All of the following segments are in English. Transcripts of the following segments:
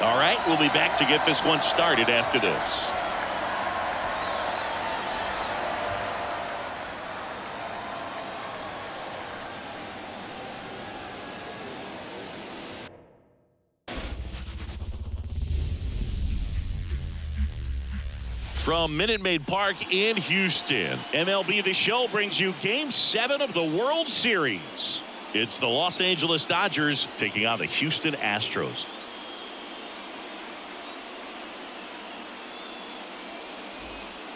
All right, we'll be back to get this one started after this. From Minute Maid Park in Houston, MLB The Show brings you Game 7 of the World Series. It's the Los Angeles Dodgers taking on the Houston Astros.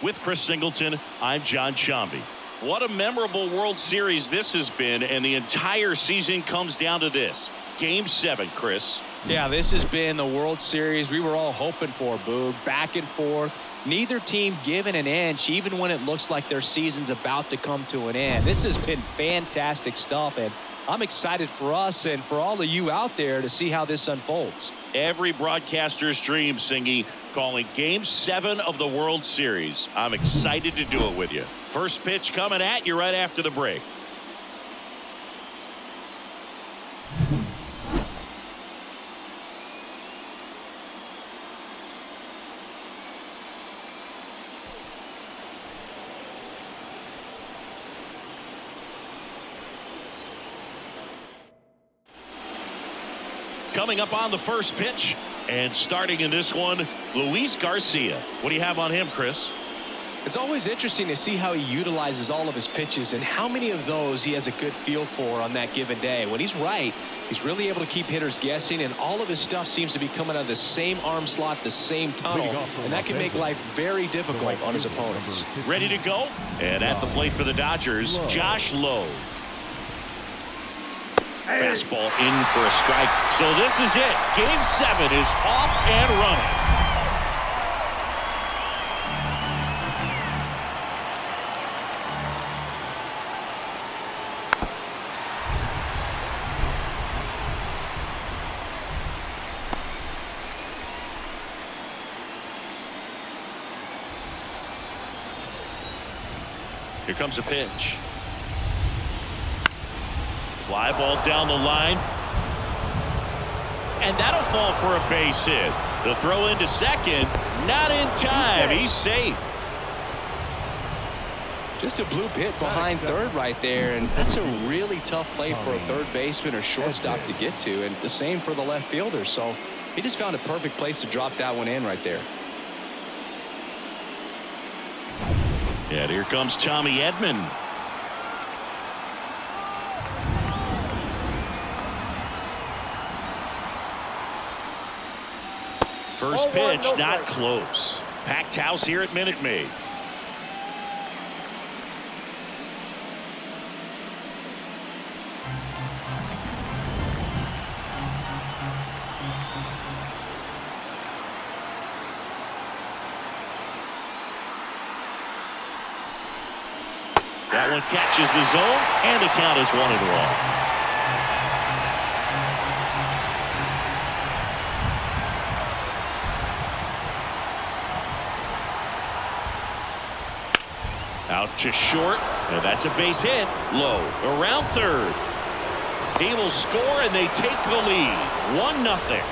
With Chris Singleton, I'm John Shambi. What a memorable World Series this has been, and the entire season comes down to this. Game 7, Chris. Yeah, this has been the World Series we were all hoping for, Boog. Back and forth. Neither team giving an inch, even when it looks like their season's about to come to an end. This has been fantastic stuff, and I'm excited for us and for all of you out there to see how this unfolds. Every broadcaster's dream, Singy, calling Game 7 of the World Series. I'm excited to do it with you. First pitch coming at you right after the break. Coming up on the first pitch and starting in this one, Luis Garcia. What do you have on him, Chris? It's always interesting to see how he utilizes all of his pitches and how many of those he has a good feel for on that given day. When he's right, he's really able to keep hitters guessing, and all of his stuff seems to be coming out of the same arm slot, the same tunnel, and that can make life very difficult on his opponents. Ready to go? And at the plate for the Dodgers, Josh Lowe. Fastball in for a strike. So this is it. Game 7 is off and running. Here comes a pitch. Fly ball down the line. And that'll fall for a base hit. The throw into second. Not in time. He's safe. Just a bloop hit behind third right there, and that's a really tough play for a third baseman or shortstop to get to, and the same for the left fielder. So he just found a perfect place to drop that one in right there. And here comes Tommy Edman. First pitch, not close. Packed house here at Minute Maid. That one catches the zone, and the count is 1-1. Out to short, and that's a base hit. Low around third. He will score, and they take the lead. 1-0.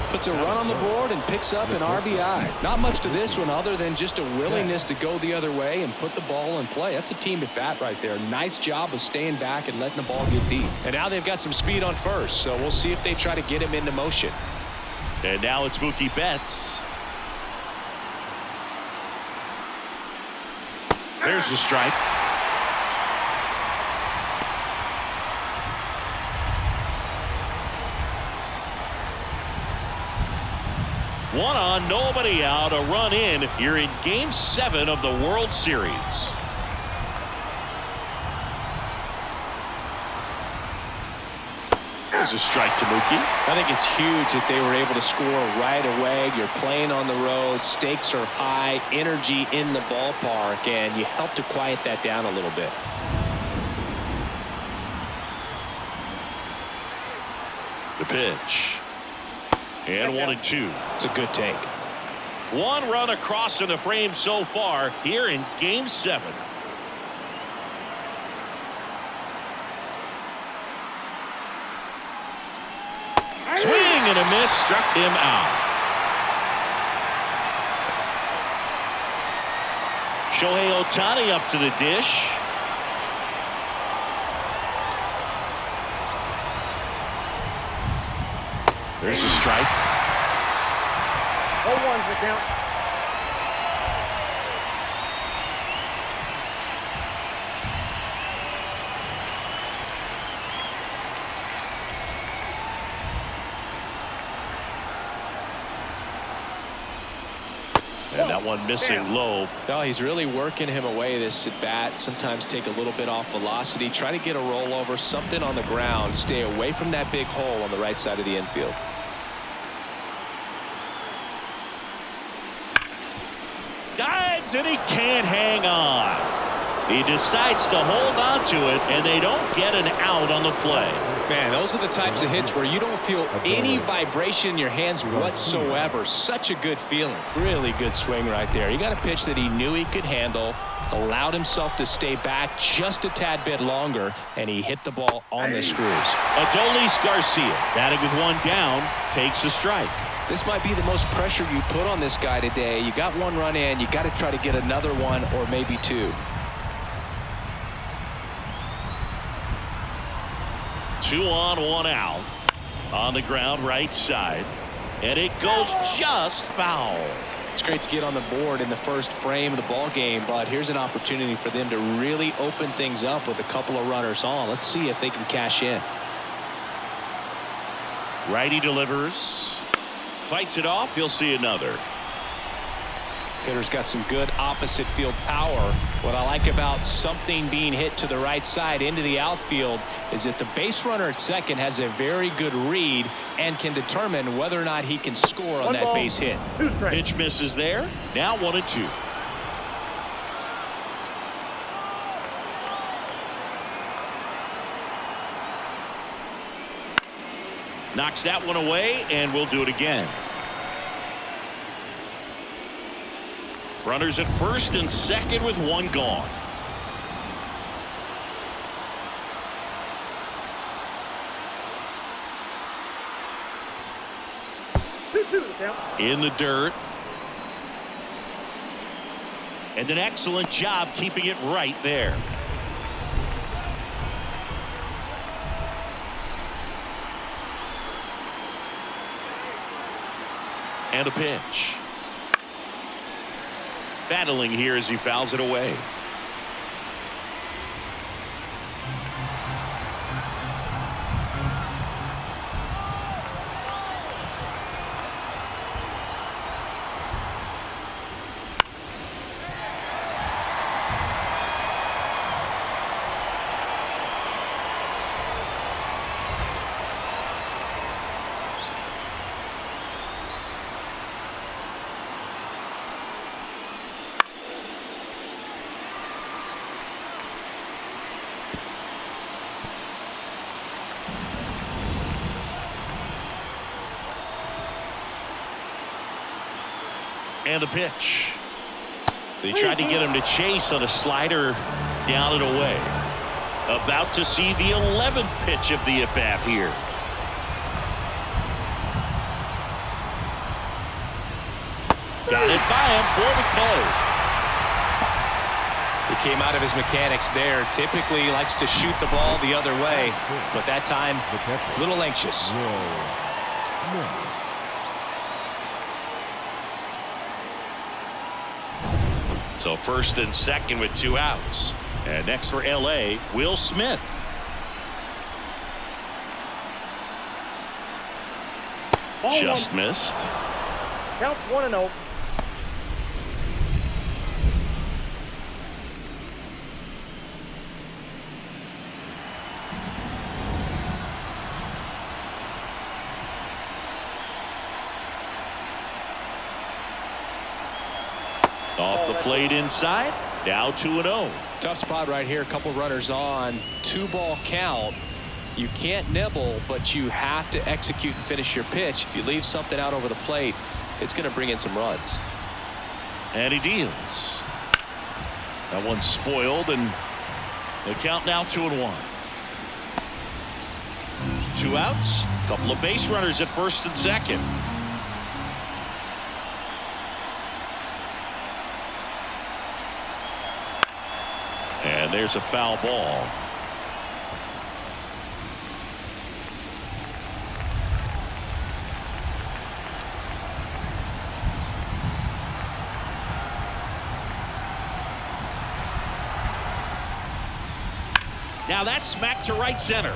Puts a run on the board and picks up an RBI. Not much to this one other than just a willingness to go the other way and put the ball in play. That's a team at bat right there. Nice job of staying back and letting the ball get deep. And now they've got some speed on first, so we'll see if they try to get him into motion. And now it's Mookie Betts. There's the strike. One on, nobody out, a run in. You're in Game 7 of the World Series. There's a strike to Mookie. I think it's huge that they were able to score right away. You're playing on the road. Stakes are high. Energy in the ballpark. And you help to quiet that down a little bit. The pitch. And 1-2. It's a good take. One run across in the frame so far here in Game 7. Swing and a miss struck him out. Shohei Ohtani up to the dish. There's a strike. 0-1's the count. And that one missing low. No, he's really working him away this at bat. Sometimes take a little bit off velocity. Try to get a rollover, something on the ground. Stay away from that big hole on the right side of the infield. Dives and he can't hang on. He decides to hold on to it, and they don't get an out on the play. Man, those are the types of hits where you don't feel any vibration in your hands whatsoever. Such a good feeling. Really good swing right there. He got a pitch that he knew he could handle, allowed himself to stay back just a tad bit longer, and he hit the ball on the screws. Adolis Garcia, batting with one down, takes a strike. This might be the most pressure you put on this guy today. You got one run in, you got to try to get another one or maybe two. 2 on, 1 out. On the ground, right side. And it goes just foul. It's great to get on the board in the first frame of the ball game, but here's an opportunity for them to really open things up with a couple of runners on. Let's see if they can cash in. Righty delivers. Fights it off. He'll see another. Hitter's got some good opposite field power. What I like about something being hit to the right side into the outfield is that the base runner at second has a very good read and can determine whether or not he can score on that base hit. Pitch misses there. Now 1-2. Knocks that one away, and we'll do it again. Runners at first and second with one gone. In the dirt. And an excellent job keeping it right there. And a pitch. Battling here as he fouls it away. And a pitch. They tried to get him to chase on a slider down and away. About to see the 11th pitch of the at-bat here. Got it by him for the K. He came out of his mechanics there. Typically he likes to shoot the ball the other way, but that time a little anxious. So first and second with 2 outs. And next for LA, Will Smith. Just missed. Count 1-0. Off the plate inside. Now 2-0. Tough spot right here. A couple runners on. 2-ball count. You can't nibble, but you have to execute and finish your pitch. If you leave something out over the plate, it's going to bring in some runs. And he deals. That one's spoiled, and the count now 2-1. 2 outs. Couple of base runners at first and second. And there's a foul ball. Now that's smacked to right center.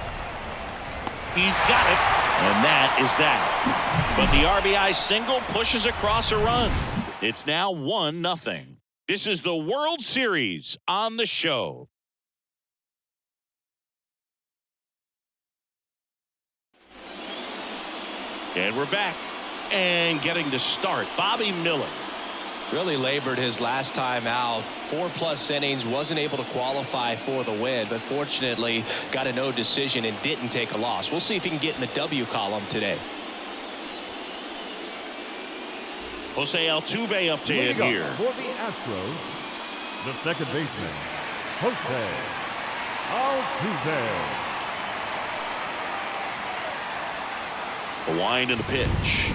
He's got it, and that is that. But the RBI single pushes across a run. It's now 1-0. This is the World Series on the show. And we're back and getting to start. Bobby Miller. Really labored his last time out. 4+ innings, wasn't able to qualify for the win, but fortunately got a no decision and didn't take a loss. We'll see if he can get in the W column today. Jose Altuve up to hit here. For the Astros, the second baseman, Jose Altuve. A wind and a pitch.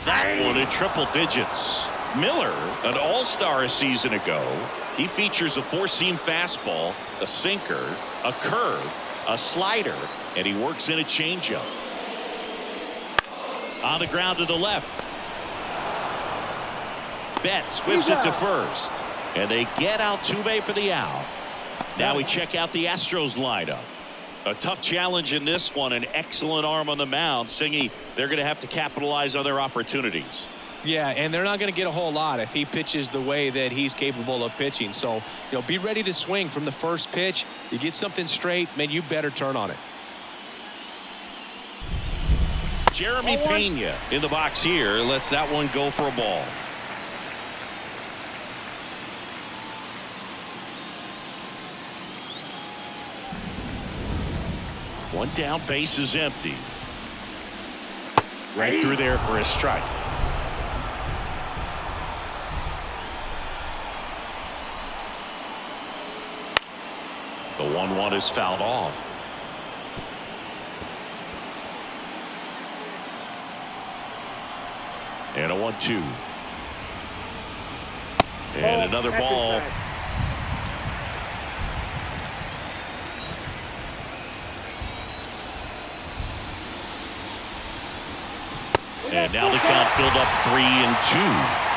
That one in triple digits. Miller, an all-star a season ago. He features a 4-seam fastball, a sinker, a curve, a slider, and he works in a changeup. On the ground to the left. Betts whips it to first. And they get Altuve for the out. Now we check out the Astros lineup. A tough challenge in this one. An excellent arm on the mound. Singy, they're going to have to capitalize on their opportunities. Yeah, and they're not going to get a whole lot if he pitches the way that he's capable of pitching. So, be ready to swing from the first pitch. You get something straight, man, you better turn on it. Jeremy Pena in the box here lets that one go for a ball. One down, base is empty. Right through there for a strike. The 1-1 is fouled off. And a 1-2. And another ball. And now the count filled up 3-2.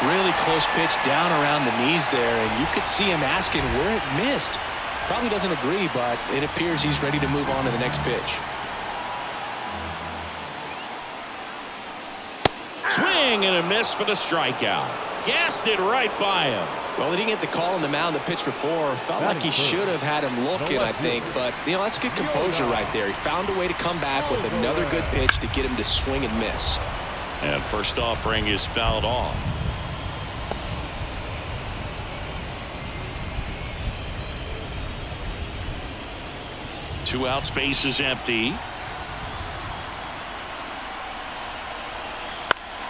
Really close pitch down around the knees there, and you could see him asking where it missed. Probably doesn't agree, but it appears he's ready to move on to the next pitch. Swing and a miss for the strikeout. Gassed it right by him. Well, he didn't get the call on the mound the pitch before. Felt like he should have had him looking, I think. But, that's good composure right there. He found a way to come back with another good pitch to get him to swing and miss. And first offering is fouled off. Two outs, base is empty.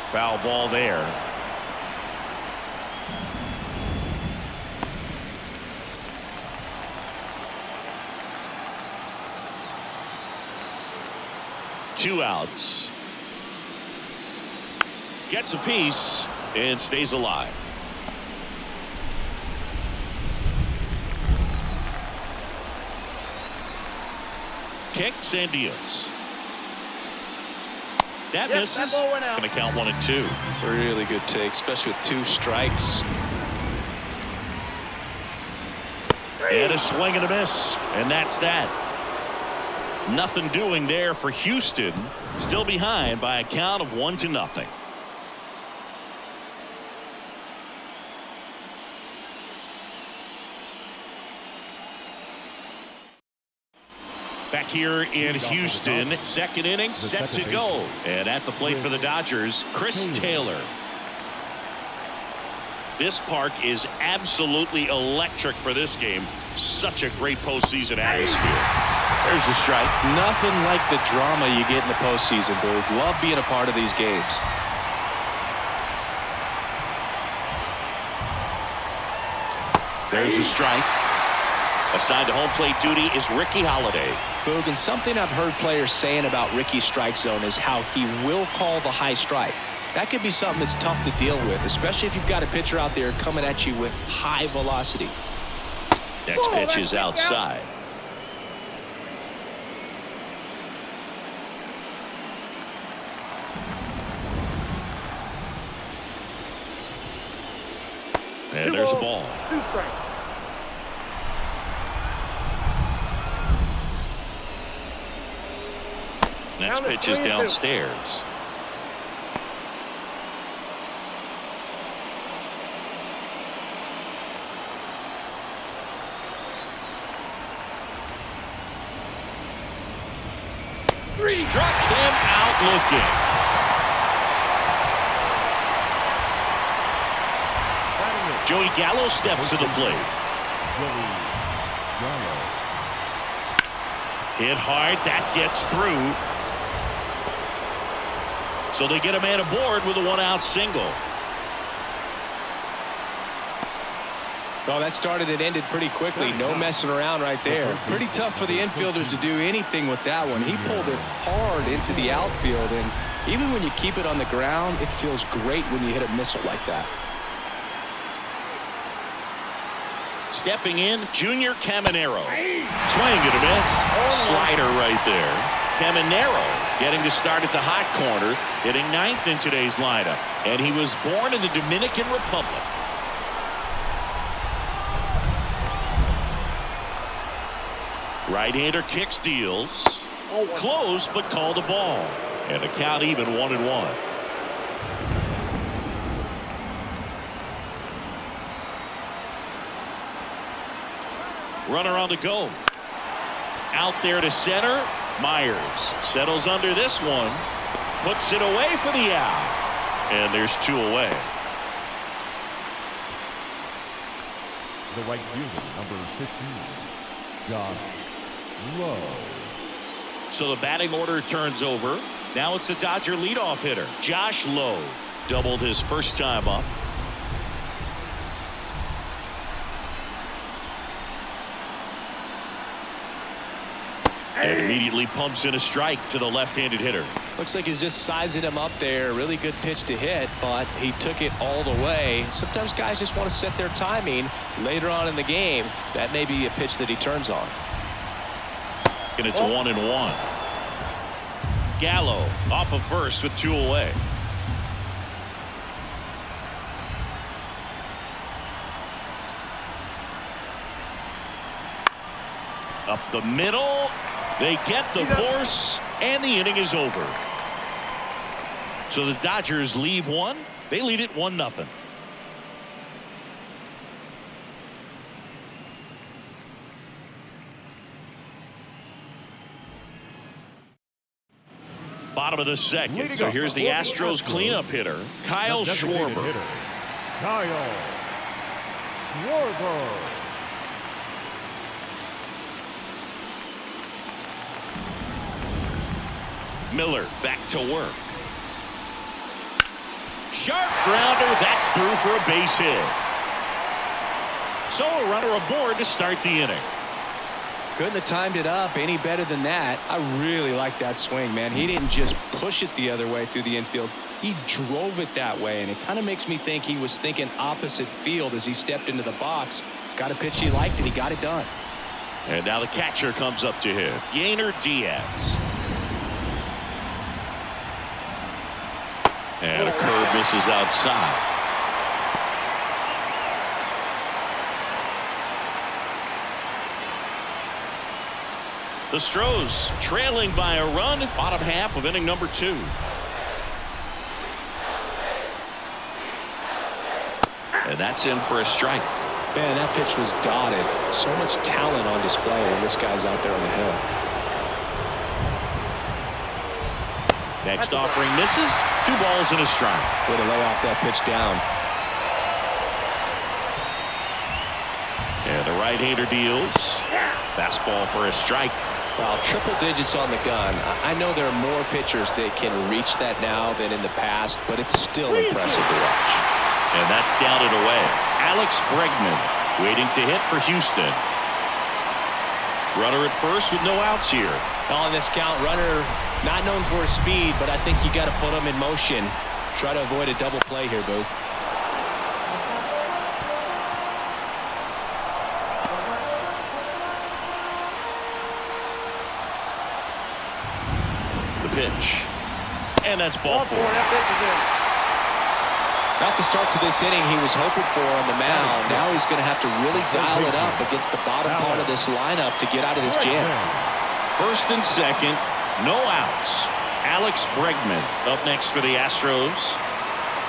Foul ball there. Two outs. Gets a piece and stays alive. Kicks and deals. That misses. Going to count 1-2. Really good take, especially with 2 strikes. And a swing and a miss. And that's that. Nothing doing there for Houston. Still behind by a count of 1-0. Back here in Houston, second inning set to go. And at the plate for the Dodgers, Chris Taylor. This park is absolutely electric for this game. Such a great postseason atmosphere. There's a strike. Nothing like the drama you get in the postseason, Boog. Love being a part of these games. There's a strike. Assigned to home plate duty is Ricky Holiday. Boog, and something I've heard players saying about Ricky's strike zone is how he will call the high strike. That could be something that's tough to deal with, especially if you've got a pitcher out there coming at you with high velocity. Next pitch is outside. And there's a ball. 2 strikes. Next pitch is downstairs. Struck him out looking. Joey Gallo steps to the plate. Hit hard. That gets through. So they get a man aboard with a 1-out single. Well, that started and ended pretty quickly. No messing around right there. Pretty tough for the infielders to do anything with that one. He pulled it hard into the outfield, and even when you keep it on the ground, it feels great when you hit a missile like that. Stepping in, Junior Caminero. Swing and a miss. Slider right there. Caminero getting to start at the hot corner, hitting 9th in today's lineup. And he was born in the Dominican Republic. Right-hander kicks, deals. Close, but called a ball. And the count even 1-1. Runner on the go. Out there to center. Myers settles under this one. Puts it away for the out. And there's 2 away. The right fielder, number 15, Josh Lowe. So the batting order turns over. Now it's the Dodger leadoff hitter, Josh Lowe. Doubled his first time up. And immediately pumps in a strike to the left-handed hitter. Looks like he's just sizing him up there. Really good pitch to hit, but he took it all the way. Sometimes guys just want to set their timing later on in the game. That may be a pitch that he turns on. And it's 1-1. Gallo off of first with 2 away. Up the middle. They get the force, and the inning is over. So the Dodgers leave 1. They lead it 1-0. Bottom of the second. So here's the Astros cleanup hitter, Kyle Schwarber. Kyle Schwarber. Miller back to work. Sharp grounder. That's through for a base hit. So a runner aboard to start the inning. Couldn't have timed it up any better than that. I really like that swing, man. He didn't just push it the other way through the infield. He drove it that way, and it kind of makes me think he was thinking opposite field as he stepped into the box. Got a pitch he liked, and he got it done. And now the catcher comes up to him, Yainer Diaz. And a curve misses outside. The Astros trailing by a run, bottom half of inning number 2. And that's in for a strike. Man, that pitch was dotted. So much talent on display when this guy's out there on the hill. Next offering misses. 2 balls and a strike. Way to lay off that pitch down. And the right-hander deals. Fastball for a strike. Wow, triple digits on the gun. I know there are more pitchers that can reach that now than in the past, but it's still impressive to watch. And that's down and away. Alex Bregman waiting to hit for Houston. Runner at first with no outs here. On this count, runner not known for his speed, but I think you got to put him in motion. Try to avoid a double play here, Boo. The pitch. And that's ball four. Not the start to this inning he was hoping for on the mound. Now he's going to have to really dial it up against the bottom part of this lineup to get out of this jam. First and second, no outs. Alex Bregman up next for the Astros.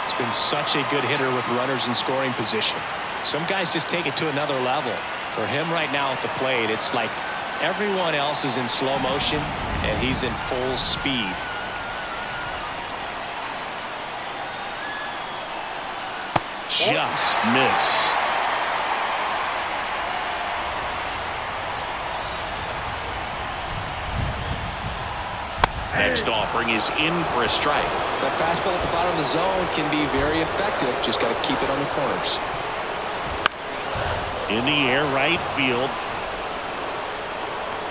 He's been such a good hitter with runners in scoring position. Some guys just take it to another level. For him right now at the plate, it's like everyone else is in slow motion and he's in full speed. Just missed. Next offering is in for a strike. That fastball at the bottom of the zone can be very effective. Just got to keep it on the corners. In the air, right field.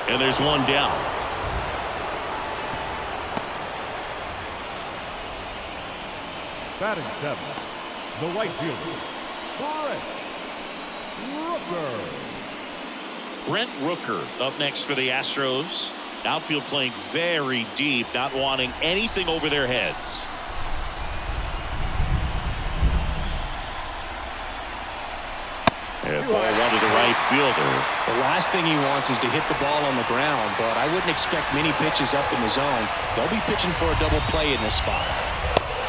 And there's one down. Batting seventh, the right fielder, Brent Rooker. Brent Rooker up next for the Astros. Outfield playing very deep, not wanting anything over their heads. And ball one to the right fielder. The last thing he wants is to hit the ball on the ground, but I wouldn't expect many pitches up in the zone. They'll be pitching for a double play in this spot.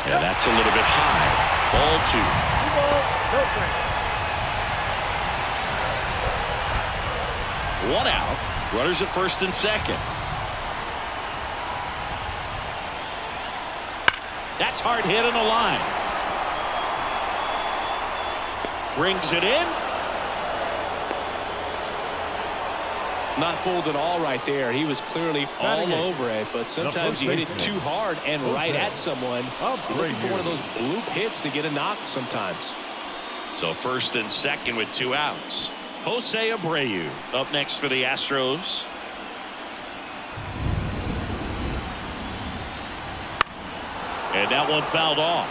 Yeah, that's a little bit high. Ball two. One out. Runners at first and second. That's hard hit on the line. Brings it in. Not fooled at all right there. He was clearly all over it, but sometimes you hit it too hard and right at someone. You're looking for one of those bloop hits to get a knock sometimes. So first and second with two outs. Jose Abreu up next for the Astros. And that one fouled off.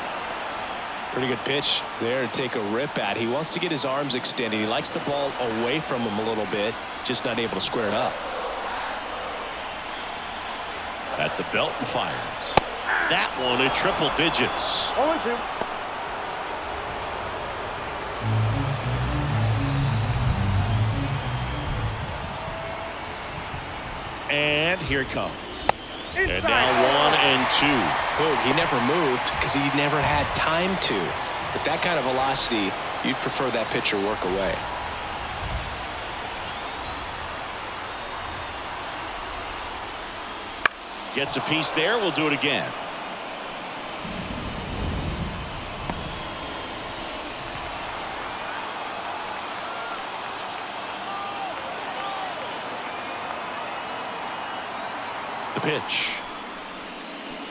Pretty good pitch there to take a rip at. He wants to get his arms extended. He likes the ball away from him a little bit, just not able to square it up. At the belt and fires. That one in triple digits. Only two. And here it comes. And now 1 and 2. Boog, he never moved because he never had time to. But that kind of velocity, you'd prefer that pitcher work away. Gets a piece there. We'll do it again. The pitch.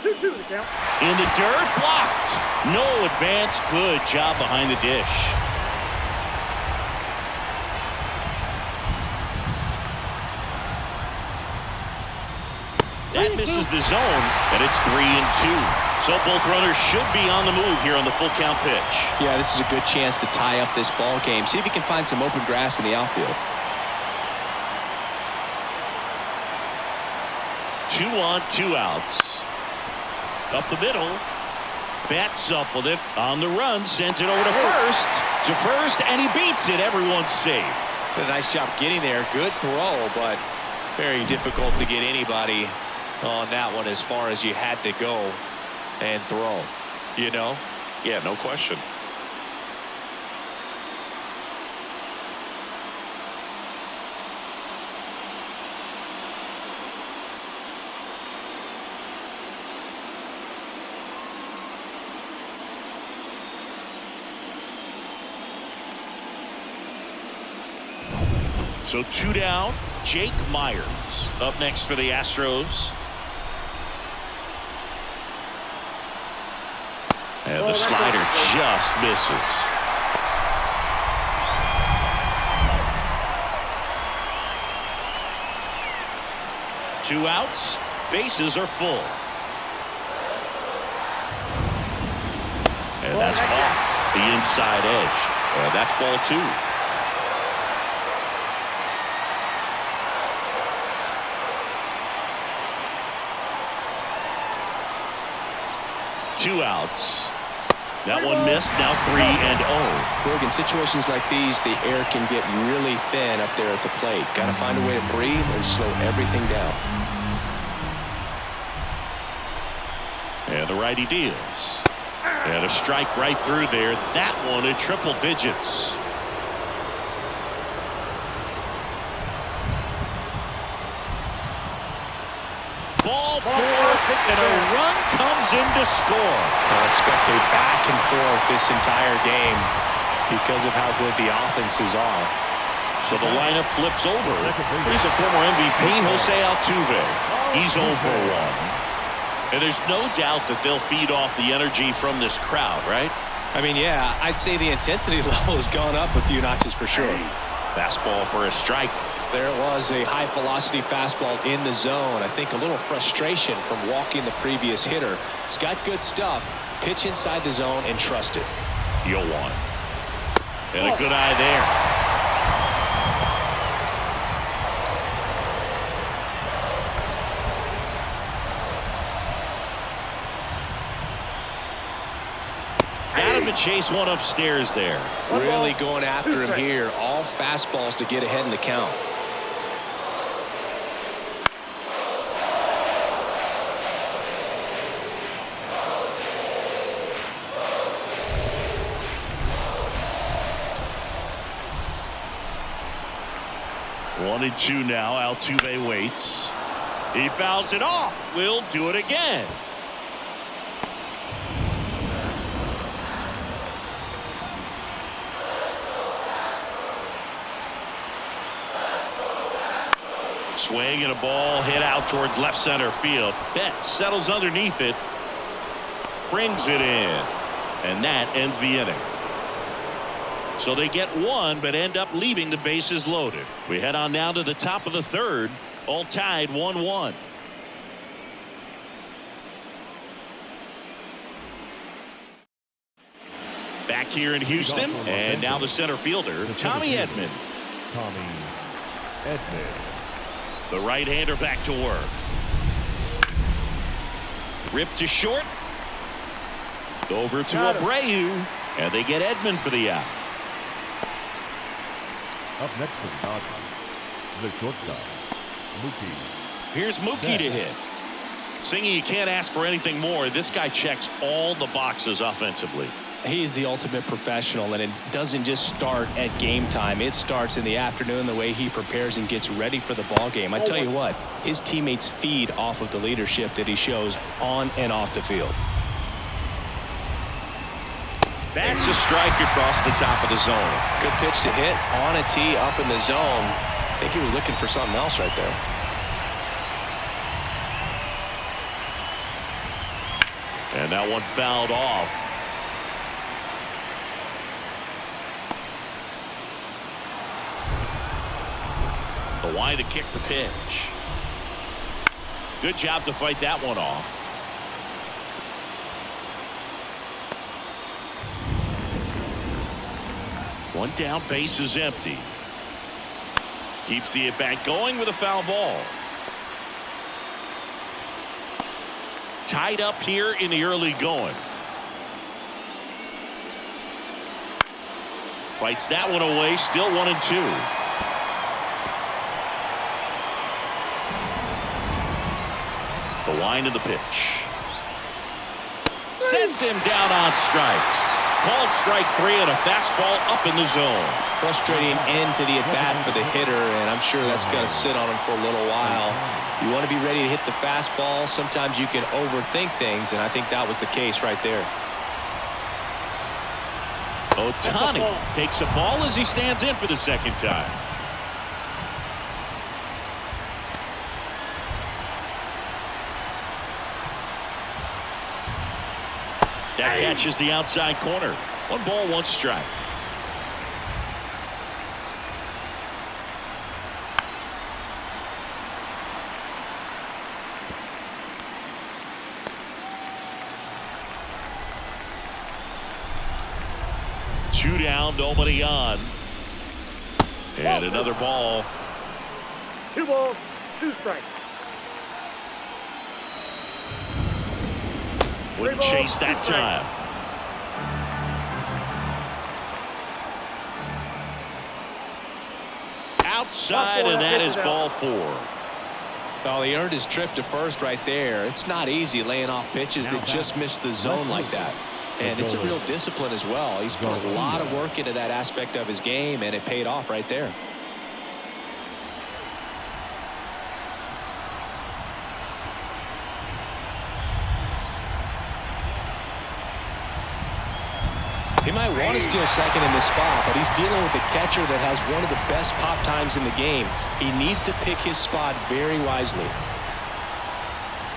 2-2 the count. In the dirt, blocked. No advance. Good job behind the dish. That misses the zone, and it's 3 and 2. So both runners should be on the move here on the full count pitch. Yeah, this is a good chance to tie up this ball game. See if he can find some open grass in the outfield. 2 on, 2 outs. Up the middle. Bats up with it on the run. Sends it over to first. To first, and he beats it. Everyone's safe. Did a nice job getting there. Good throw, but very difficult to get anybody on that one as far as you had to go and throw. You know? Yeah, no question. So 2 down. Jake Myers up next for the Astros. And the slider just misses. 2 outs. Bases are full. And that's off the inside edge. That's ball 2. Two outs. That one missed. Now 3-0. Look, in situations like these, the air can get really thin up there at the plate. Got to find a way to breathe and slow everything down. And the righty deals. And a strike right through there. That one at triple digits. Ball 4, and a run comes in to score. I'll expect a back and forth this entire game because of how good the offenses are. So the lineup flips over. Here's the former MVP, Shohei Ohtani. He's 0 for 1. And there's no doubt that they'll feed off the energy from this crowd, right? I mean, yeah, I'd say the intensity level has gone up a few notches for sure. Fastball for a strike. There it was, a high-velocity fastball in the zone. I think a little frustration from walking the previous hitter. He's got good stuff. Pitch inside the zone and trust it. 0-1. And a good eye there. Got him to chase one upstairs there. Really going after him here. All fastballs to get ahead in the count. One and 2 now. Altuve waits. He fouls it off. We'll do it again. Swing and a ball hit out towards left center field. Betts settles underneath it. Brings it in. And that ends the inning. So they get one, but end up leaving the bases loaded. We head on now to the top of the third. All tied 1-1. Back here in Houston. And now the center fielder, Tommy Edman. Tommy Edman. The right-hander back to work. Ripped to short. Over to Abreu. And they get Edman for the out. Up next for the Dodgers, the shortstop, Mookie. Here's Mookie to hit. Singing, you can't ask for anything more. This guy checks all the boxes offensively. He's the ultimate professional, and it doesn't just start at game time. It starts in the afternoon, the way he prepares and gets ready for the ball game. I tell you what, his teammates feed off of the leadership that he shows on and off the field. That's a strike across the top of the zone. Good pitch to hit on a tee up in the zone. I think he was looking for something else right there. And that one fouled off. The wide to kick the pitch. Good job to fight that one off. One down, base is empty. Keeps the at-bat going with a foul ball. Tied up here in the early going. Fights that one away, still 1-2. The wind of the pitch. Sends him down on strikes. Called strike 3 and a fastball up in the zone. Frustrating end to the at-bat for the hitter, and I'm sure that's going to sit on him for a little while. You want to be ready to hit the fastball. Sometimes you can overthink things, and I think that was the case right there. Ohtani takes a ball as he stands in for the second time. That catches the outside corner. 1 ball, 1 strike. 2 down, nobody on. And another ball. 2 balls, 2 strikes. Wouldn't chase that time. Outside, and that is ball 4. Well, he earned his trip to first right there. It's not easy laying off pitches that just miss the zone like that. And it's a real discipline as well. He's put a lot of work into that aspect of his game, and it paid off right there. He might want to steal second in this spot, but he's dealing with a catcher that has one of the best pop times in the game. He needs to pick his spot very wisely.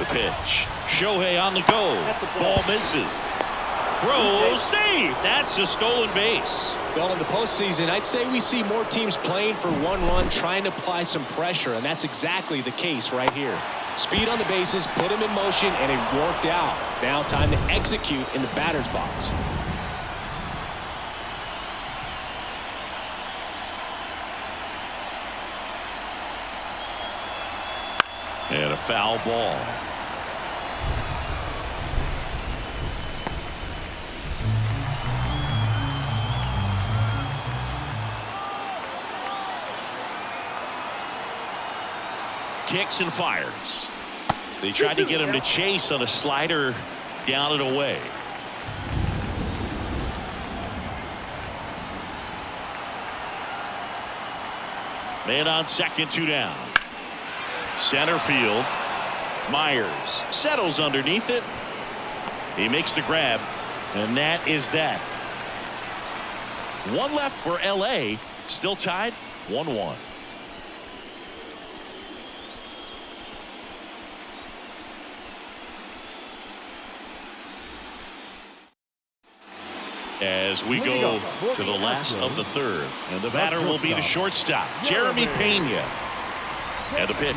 The pitch. Shohei on the go. Ball misses. Throw, save. That's a stolen base. Well, in the postseason, I'd say we see more teams playing for one run, trying to apply some pressure, and that's exactly the case right here. Speed on the bases, put him in motion, and it worked out. Now time to execute in the batter's box. And a foul ball. Kicks and fires. They tried to get him to chase on a slider down and away. Man on second, 2 down. Center field. Myers settles underneath it. He makes the grab, and that is that. 1 left for LA. Still tied 1-1. As we go to the last of the 3rd, and the batter will be the shortstop, Jeremy Pena. And a pitch.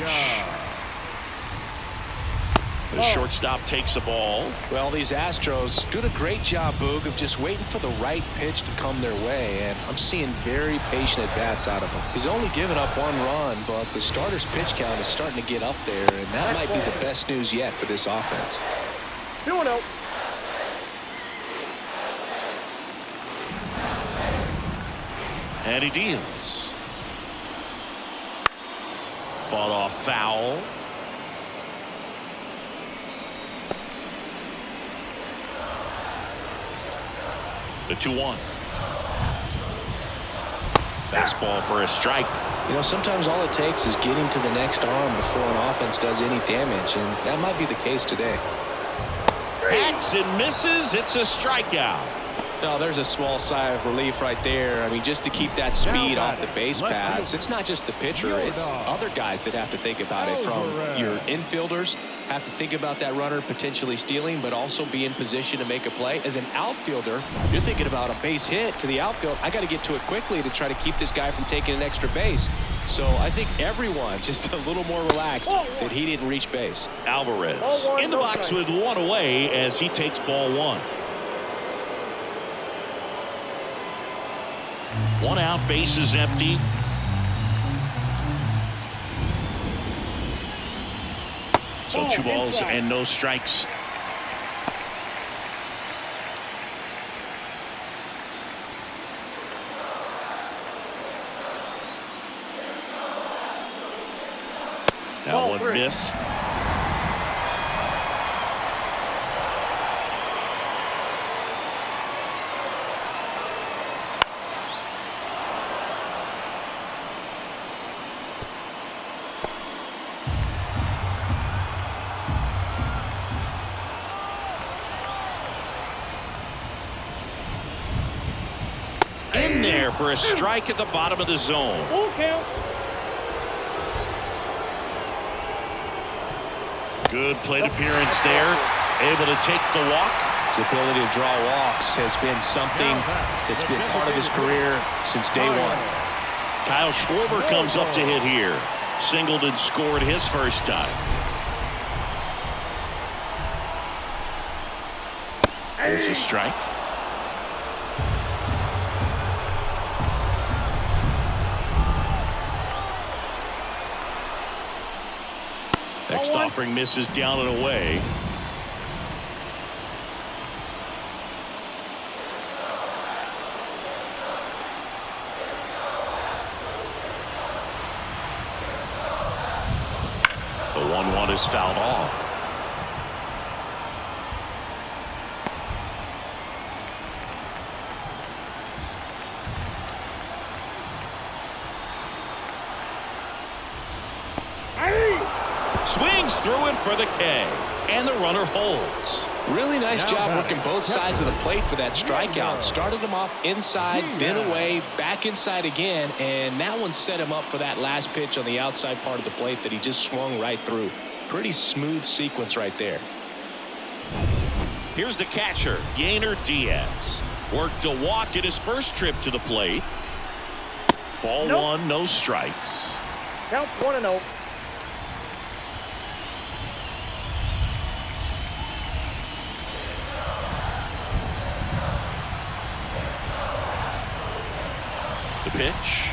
The shortstop takes the ball. Well, these Astros doing a great job, Boog, of just waiting for the right pitch to come their way, and I'm seeing very patient at-bats out of him. He's only given up 1 run, but the starter's pitch count is starting to get up there, and that might be the best news yet for this offense. 2-0. And he deals. Fought off foul. The 2-1. Fastball for a strike. You know, sometimes all it takes is getting to the next arm before an offense does any damage, and that might be the case today. Hacks and misses. It's a strikeout. No, there's a small sigh of relief right there. I mean, just to keep that speed off the base paths. It's not just the pitcher, it's other guys that have to think about it. From your infielders have to think about that runner potentially stealing, but also be in position to make a play. As an outfielder, you're thinking about a base hit to the outfield. I got to get to it quickly to try to keep this guy from taking an extra base. So I think everyone just a little more relaxed that he didn't reach base. Alvarez in the box with 1 away as he takes ball 1. 1 out, base is empty. So 2 balls and no strikes. That one missed. In there for a strike at the bottom of the zone. Full count. Good plate appearance there. Able to take the walk. His ability to draw walks has been something that's been part of his career since day 1. Kyle Schwarber comes up to hit here. Singled and scored his first time. There's a strike. Next offering misses down and away. The 1-1 is fouled off. Swings through it for the K. And the runner holds. Really nice job working both sides of the plate for that strikeout. Started him off inside, then away, back inside again, and that one set him up for that last pitch on the outside part of the plate that he just swung right through. Pretty smooth sequence right there. Here's the catcher, Yainer Diaz. Worked a walk at his first trip to the plate. Ball one, no strikes. Count 1-0. The pitch.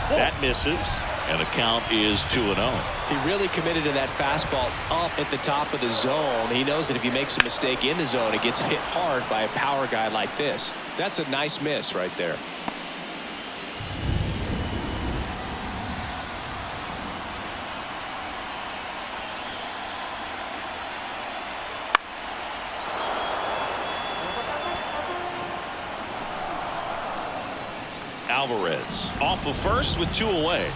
That misses. And the count is 2-0. He really committed to that fastball up at the top of the zone. He knows that if he makes a mistake in the zone, it gets hit hard by a power guy like this. That's a nice miss right there. Alvarez off of first with 2 away.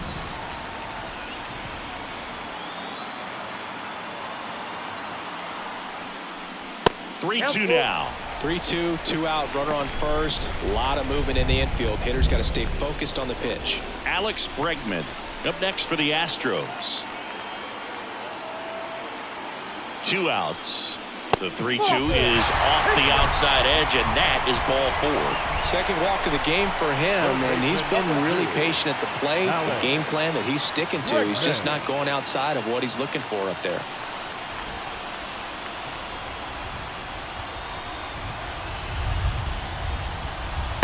Three-two now. 3-2, 2 out, runner on first. A lot of movement in the infield. Hitter's got to stay focused on the pitch. Alex Bregman up next for the Astros. 2 outs. The 3-2 is off the outside edge, and that is ball 4. Second walk of the game for him, and he's been really patient at the plate. The game plan that he's sticking to. He's just not going outside of what he's looking for up there.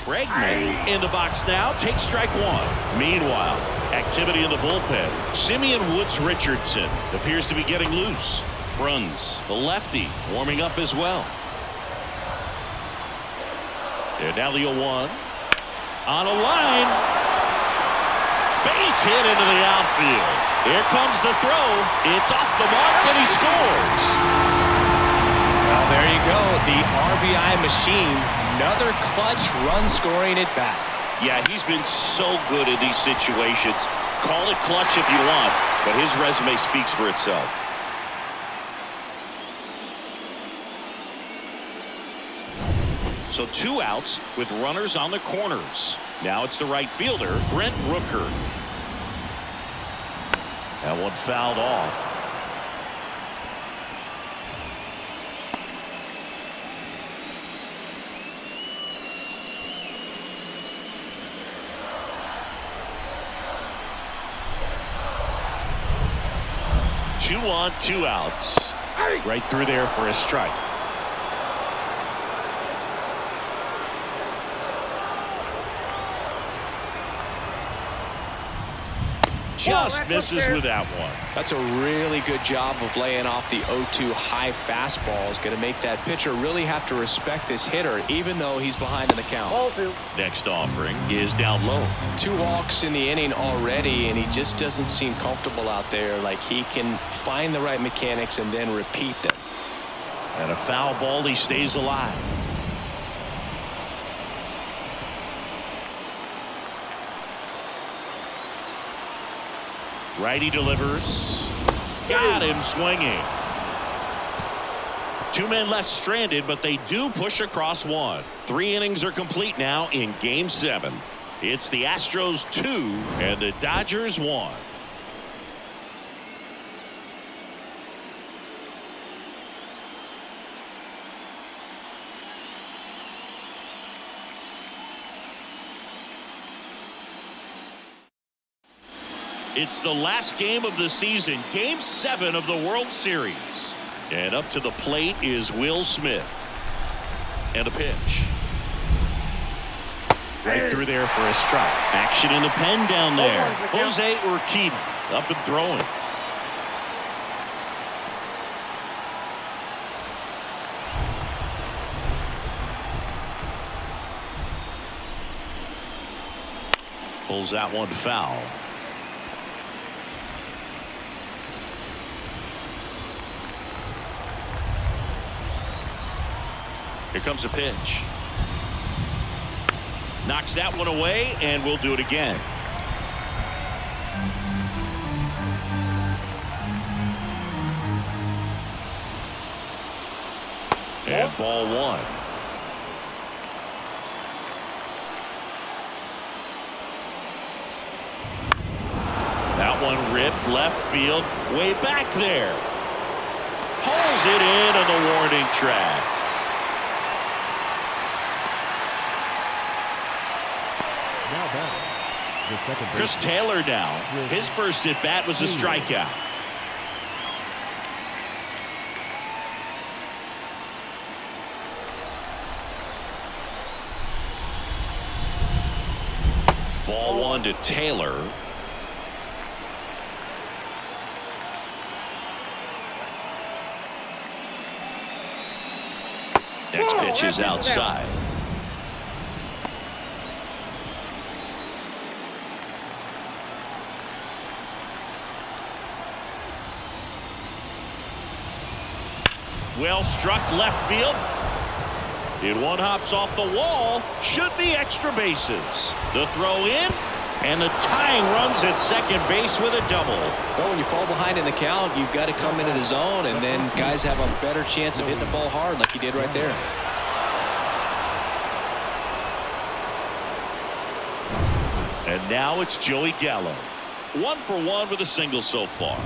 Bregman in the box now, takes strike 1. Meanwhile, activity in the bullpen. Simeon Woods Richardson appears to be getting loose. Runs the lefty warming up as well. And now the 0-1 on a line. Base hit into the outfield. Here comes the throw. It's off the mark and he scores. Well, there you go. The RBI machine. Another clutch run scoring at bat. Yeah, he's been so good in these situations. Call it clutch if you want, but his resume speaks for itself. So 2 outs with runners on the corners. Now it's the right fielder, Brent Rooker. That one fouled off. Two on, 2 outs. Right through there for a strike. Just misses with that one. That's a really good job of laying off the 0-2 high fastball. Is going to make that pitcher really have to respect this hitter, even though he's behind in the count. Ball 2. Next offering is down low. 2 walks in the inning already, and he just doesn't seem comfortable out there. Like he can find the right mechanics and then repeat them. And a foul ball, he stays alive. Righty delivers. Got him swinging. 2 men left stranded, but they do push across 1. 3 innings are complete now in Game 7. It's the Astros 2 and the Dodgers 1. It's the last game of the season, Game 7 of the World Series. And up to the plate is Will Smith. And a pitch. Right through there for a strike. Action in the pen down there. Jose Urquidy up and throwing. Pulls that one foul. Here comes a pitch. Knocks that one away, and we'll do it again. And ball one. That one ripped left field, way back there. Pulls it in on the warning track. Now batting, the second Chris baseman, Taylor now. His first at bat was a strikeout. Ball one to Taylor. Next pitch is outside. Well struck left field. It one hops off the wall. Should be extra bases. The throw in. And the tying runs at second base with a double. Well, when you fall behind in the count, you've got to come into the zone, and then guys have a better chance of hitting the ball hard like he did right there. And now it's Joey Gallo. 1 for 1 with a single so far.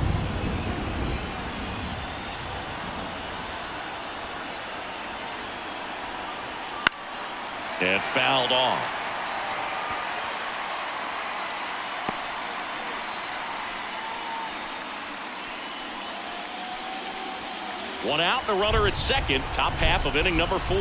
And fouled off. One out and a runner at second. Top half of inning number 4.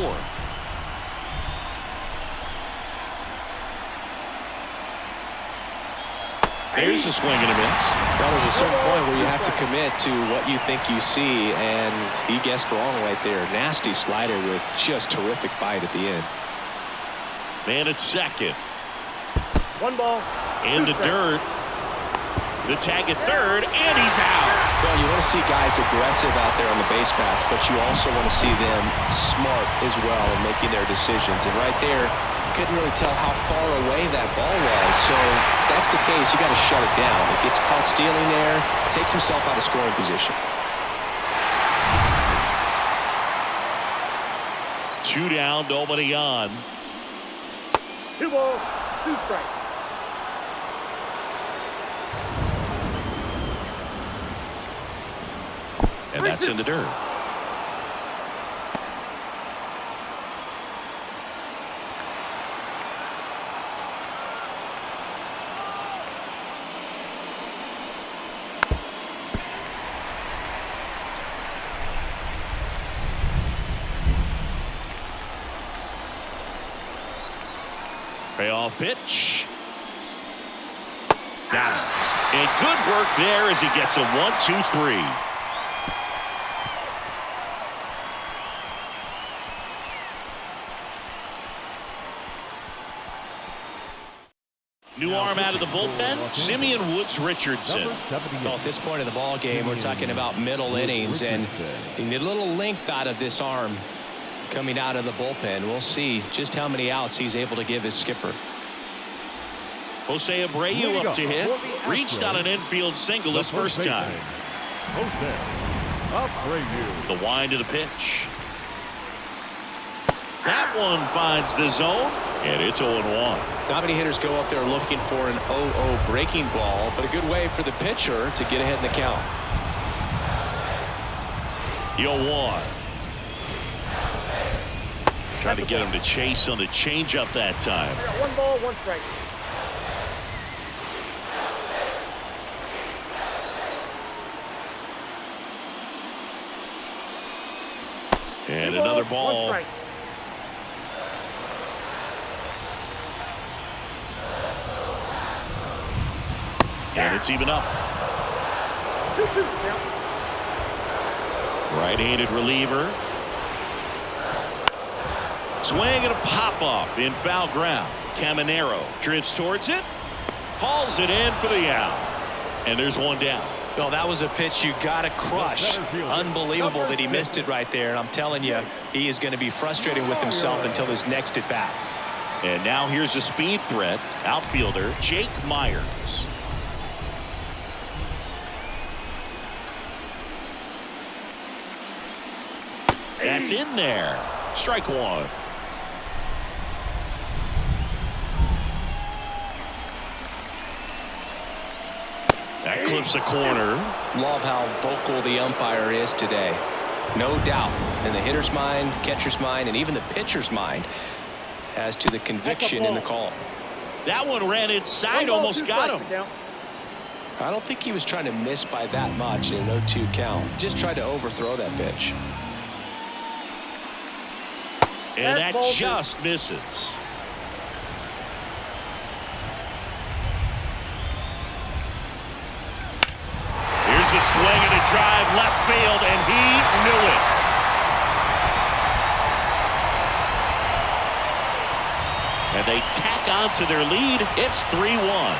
There's a swing and a miss. Well, there's a certain point where you have to commit to what you think you see, and he guessed wrong right there. Nasty slider with just terrific bite at the end. Man at second. 1 ball. In the dirt. The tag at third, and he's out. Well, you want to see guys aggressive out there on the base paths, but you also want to see them smart as well in making their decisions. And right there, you couldn't really tell how far away that ball was. So that's the case. You got to shut it down. If gets caught stealing there, takes himself out of scoring position. 2 down, nobody on. 2 balls, 2 strikes. And that's in the dirt. Payoff pitch. Down. And good work there as he gets a 1-2-3. New arm out of the bullpen, Simeon Woods-Richardson. Well, at this point of the ball game, we're talking about middle innings, and you need a little length out of this arm coming out of the bullpen. We'll see just how many outs he's able to give his skipper. Jose Abreu up to hit. Reached on an infield single his first time. Jose Abreu. The wind of the pitch. That one finds the zone, and it's 0-1. Not many hitters go up there looking for an 0-0 breaking ball, but a good way for the pitcher to get ahead in the count. 0-1. Trying to get him to chase on the changeup that time. 1 ball, 1 strike. And another ball. 1 strike. And it's even up. 2-2 count. Right-handed reliever. Swing and a pop-up in foul ground. Caminero drifts towards it. Hauls it in for the out. And there's one down. Well, that was a pitch you got to crush. Unbelievable that he missed it right there. And I'm telling you, he is going to be frustrated with himself until his next at bat. And now here's a speed threat. Outfielder Jake Myers. That's in there. Strike one. That clips the corner. Love how vocal the umpire is today. No doubt in the hitter's mind, catcher's mind, and even the pitcher's mind as to the conviction in the call. That one ran inside, almost got him. I don't think he was trying to miss by that much in an 0-2 count. Just tried to overthrow that pitch. And that just misses. Here's a swing and a drive left field, and he knew it. And they tack on to their lead. It's 3-1.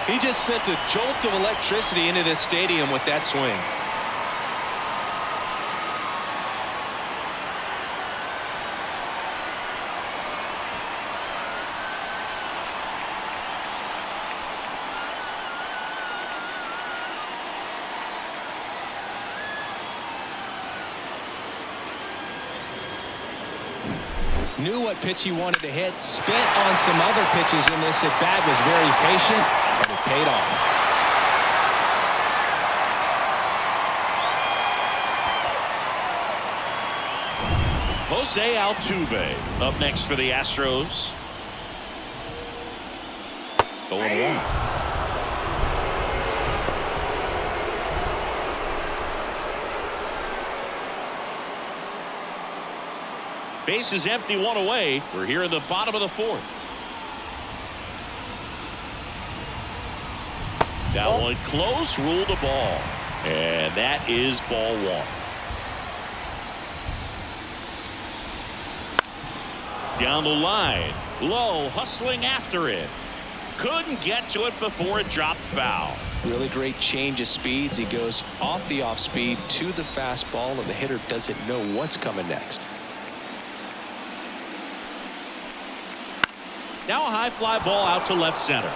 He just sent a jolt of electricity into this stadium with that swing. Knew what pitch he wanted to hit, spit on some other pitches in this at bat, was very patient, and it paid off. Jose Altuve up next for the Astros. 0-1. Base is empty, one away. We're here in the bottom of the fourth. That one close, ruled a ball. And that is ball one. Down the line. Low, hustling after it. Couldn't get to it before it dropped foul. Really great change of speeds. He goes off the off speed to the fastball, and the hitter doesn't know what's coming next. Now a high fly ball out to left center.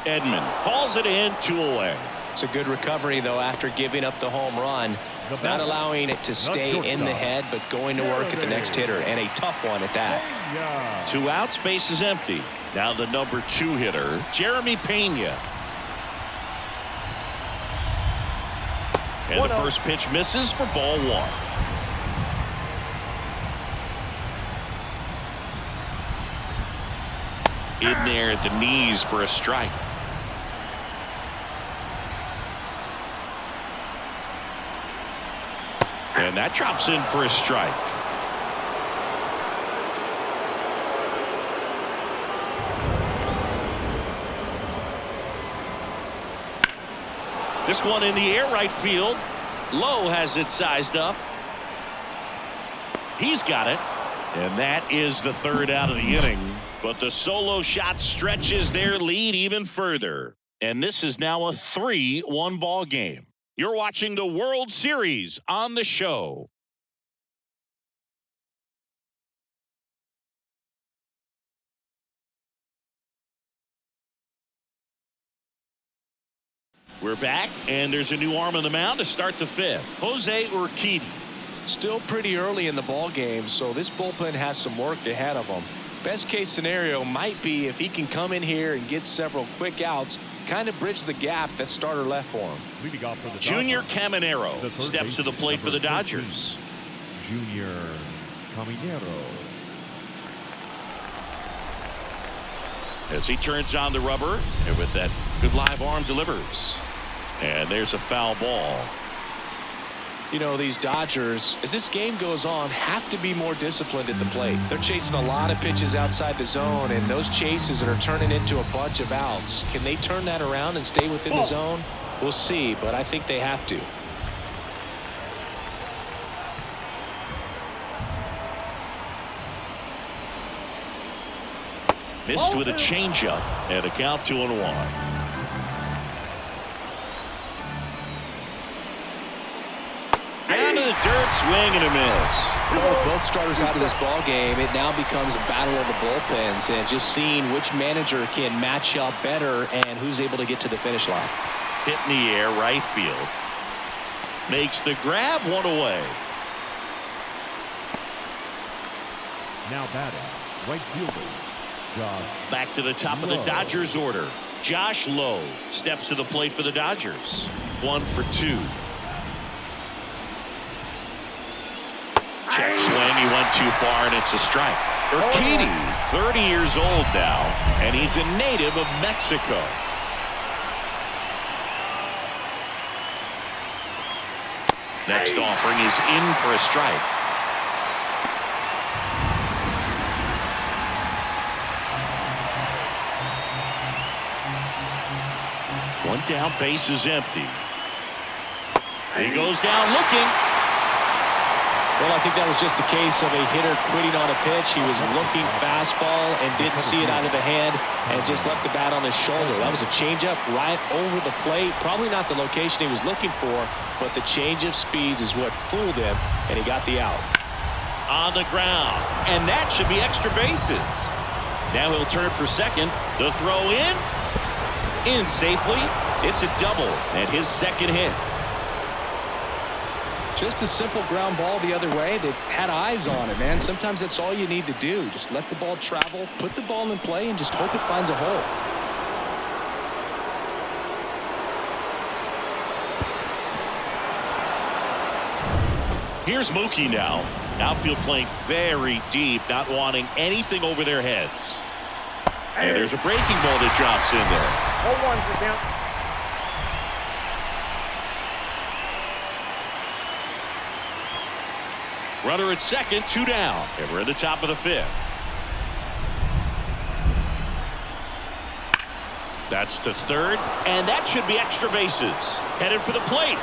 Edman hauls it in, 2 away. It's a good recovery, though, after giving up the home run. Not allowing it to stay in the head, but going to work at the next hitter, and a tough one at that. 2 outs, base is empty. Now the number 2 hitter, Jeremy Pena. And the first pitch misses for ball 1. In there at the knees for a strike. And that drops in for a strike. This one in the air, right field. Low has it sized up. He's got it. And that is the 3rd out of the inning. But the solo shot stretches their lead even further. And this is now a 3-1 ball game. You're watching the World Series on the show. We're back, and there's a new arm on the mound to start the 5th. Jose Urquidy. Still pretty early in the ball game, so this bullpen has some work ahead of them. Best case scenario might be if he can come in here and get several quick outs, kind of bridge the gap that starter left for him. Junior Caminero steps to the plate for the Dodgers. Junior Caminero. As he turns on the rubber, and with that good live arm delivers. And there's a foul ball. You know, these Dodgers, as this game goes on, have to be more disciplined at the plate. They're chasing a lot of pitches outside the zone, and those chases are turning into a bunch of outs. Can they turn that around and stay within the zone? We'll see, but I think they have to. Missed with a changeup and a count 2-1. Down to the dirt, swing and a miss. Well, both starters out of this ball game, it now becomes a battle of the bullpens and just seeing which manager can match up better and who's able to get to the finish line. Hit in the air, right field. Makes the grab, one away. Now batting, right fielder, Josh. Back to the top of the Dodgers order. Josh Lowe steps to the plate for the Dodgers. 1 for 2. Check swing, he went too far and it's a strike. Urquidy, 30 years old now, and he's a native of Mexico. Next offering is in for a strike. One down, base is empty. He goes down looking. Well, I think that was just a case of a hitter quitting on a pitch. He was looking fastball and didn't see it out of the hand and just left the bat on his shoulder. That was a changeup right over the plate. Probably not the location he was looking for, but the change of speeds is what fooled him, and he got the out. On the ground, and that should be extra bases. Now he'll turn for second. The throw in safely. It's a double and his second hit. Just a simple ground ball the other way that had eyes on it, man. Sometimes that's all you need to do. Just let the ball travel, put the ball in play, and just hope it finds a hole. Here's Mookie now. Outfield playing very deep, not wanting anything over their heads. And there's a breaking ball that drops in there. 0-1 for count. Runner at second, 2 down. And we're in the top of the 5th. That's to third, and that should be extra bases. Headed for the plate.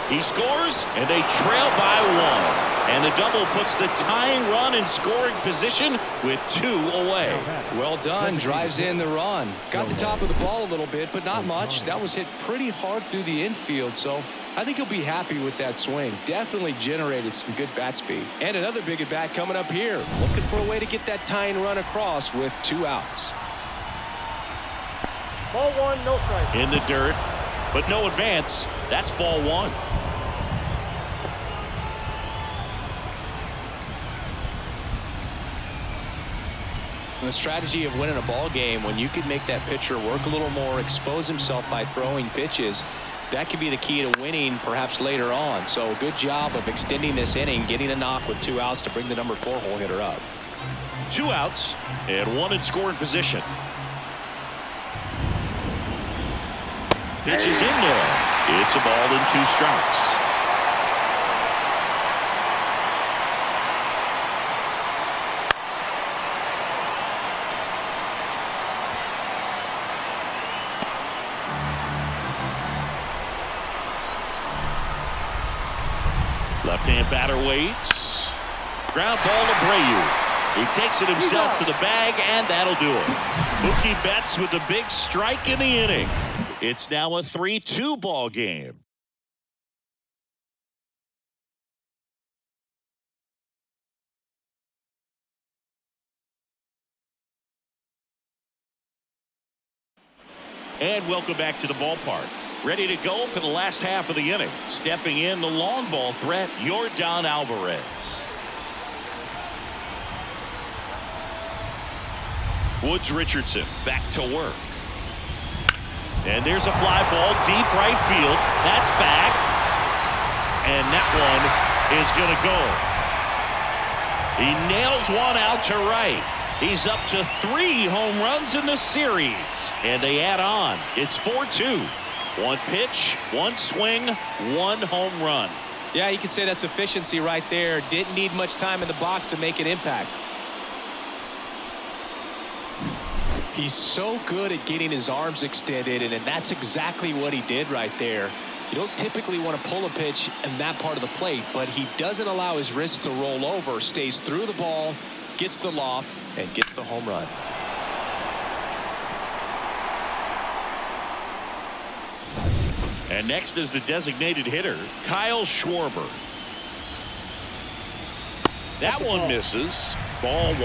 He scores, and they trail by 1. And the double puts the tying run in scoring position with 2 away. Well done. Drives in the run. Got the top of the ball a little bit, but not much. That was hit pretty hard through the infield, so I think he'll be happy with that swing. Definitely generated some good bat speed. And another big at bat coming up here. Looking for a way to get that tying run across with 2 outs. Ball 1, no strike. In the dirt, but no advance. That's ball 1. The strategy of winning a ball game, when you can make that pitcher work a little more, expose himself by throwing pitches, that could be the key to winning perhaps later on. So good job of extending this inning, getting a knock with 2 outs to bring the number 4 hole hitter up. 2 outs and 1 in scoring position. Pitch is in there. It's a ball and 2 strikes. Left-hand batter waits. Ground ball to Abreu. He takes it himself to the bag, and that'll do it. Mookie Betts with the big strike in the inning. It's now a 3-2 ball game. And welcome back to the ballpark. Ready to go for the last half of the inning. Stepping in the long ball threat, Yordan Alvarez. Woods Richardson back to work. And there's a fly ball deep right field. That's back. And that one is going to go. He nails one out to right. He's up to 3 home runs in the series. And they add on. It's 4-2. 1 pitch, 1 swing, 1 home run. Yeah, you could say that's efficiency right there. Didn't need much time in the box to make an impact. He's so good at getting his arms extended, and that's exactly what he did right there. You don't typically want to pull a pitch in that part of the plate, but he doesn't allow his wrists to roll over, stays through the ball, gets the loft, and gets the home run. And next is the designated hitter, Kyle Schwarber. That one misses. Ball 1.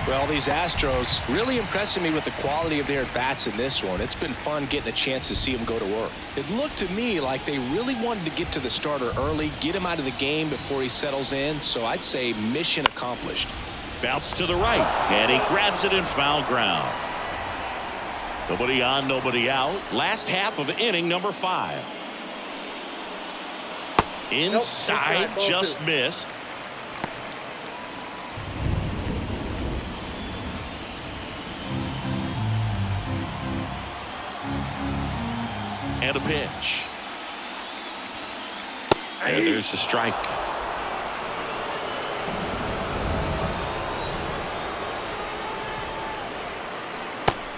Well, these Astros really impressing me with the quality of their at-bats in this one. It's been fun getting a chance to see them go to work. It looked to me like they really wanted to get to the starter early, get him out of the game before he settles in. So I'd say mission accomplished. Bounce to the right, and he grabs it in foul ground. Nobody on, nobody out. Last half of inning number 5. Inside, just missed. And a pitch. And there's the strike.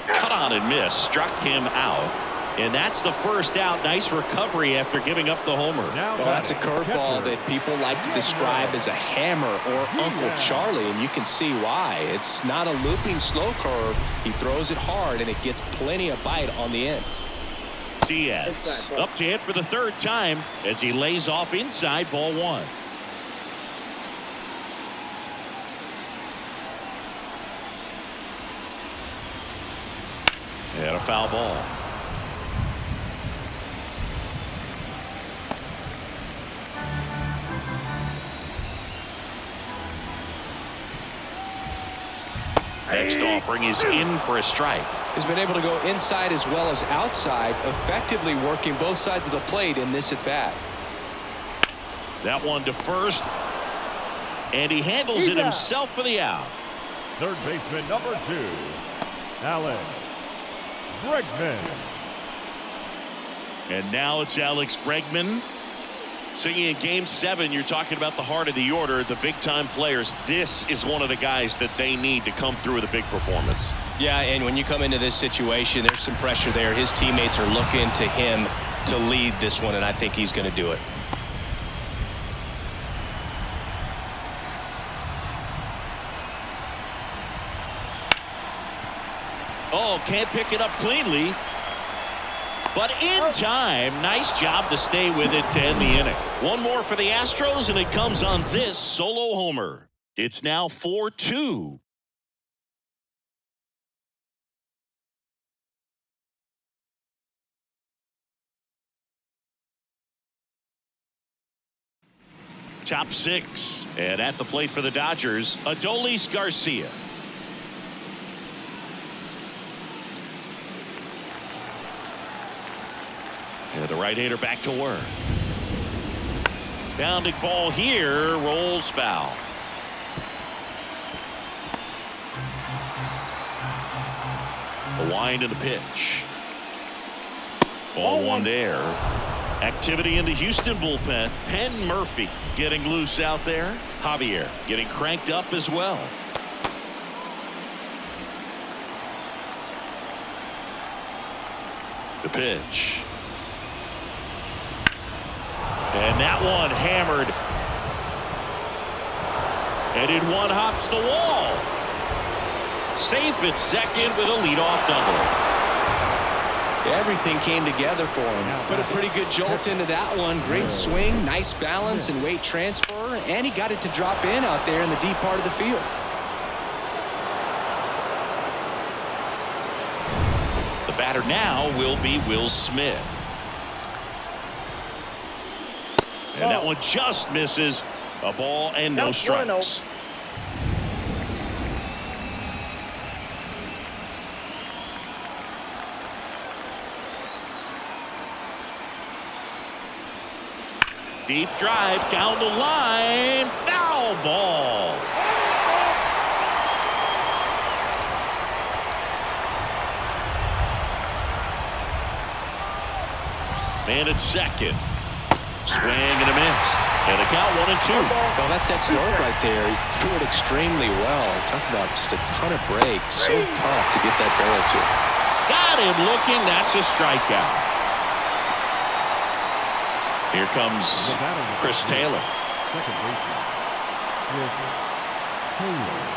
Cut on and miss. Struck him out. And that's the first out. Nice recovery after giving up the homer. Well, that's a curveball that people like to describe as a hammer or Uncle Charlie, and you can see why. It's not a looping slow curve. He throws it hard, and it gets plenty of bite on the end. Diaz up to hit for the 3rd time as he lays off inside. Ball 1. And a foul ball. Next offering is in for a strike. Has been able to go inside as well as outside, effectively working both sides of the plate in this at bat. That one to first, and he handles it himself for the out. Third baseman number 2, Alex Bregman. And now it's Alex Bregman. Singing in Game 7, you're talking about the heart of the order, the big-time players. This is one of the guys that they need to come through with a big performance. Yeah, and when you come into this situation, there's some pressure there. His teammates are looking to him to lead this one, and I think he's going to do it. Oh, can't pick it up cleanly. But in time, nice job to stay with it to end the inning. One more for the Astros, and it comes on this solo homer. It's now 4-2. Top 6. And at the plate for the Dodgers, Adolis Garcia. And the right-hander back to work. Bounding ball here, rolls foul. The wind and the pitch. Ball 1 there. Activity in the Houston bullpen. Penn Murphy getting loose out there. Javier getting cranked up as well. The pitch. And that one hammered. And in one hops the wall. Safe at second with a leadoff double. Everything came together for him. Put a pretty good jolt into that one. Great swing, nice balance and weight transfer. And he got it to drop in out there in the deep part of the field. The batter now will be Will Smith. And that one just misses. A ball and no strikes. Deep drive down the line. Foul ball. Man at second. Swing and a miss. And the count 1-2. Well, that's that start right there. He threw it extremely well. Talk about just a ton of breaks. So tough to get that barrel to. Got him looking. That's a strikeout. Here comes Chris Taylor. Second baseman, Chris Taylor.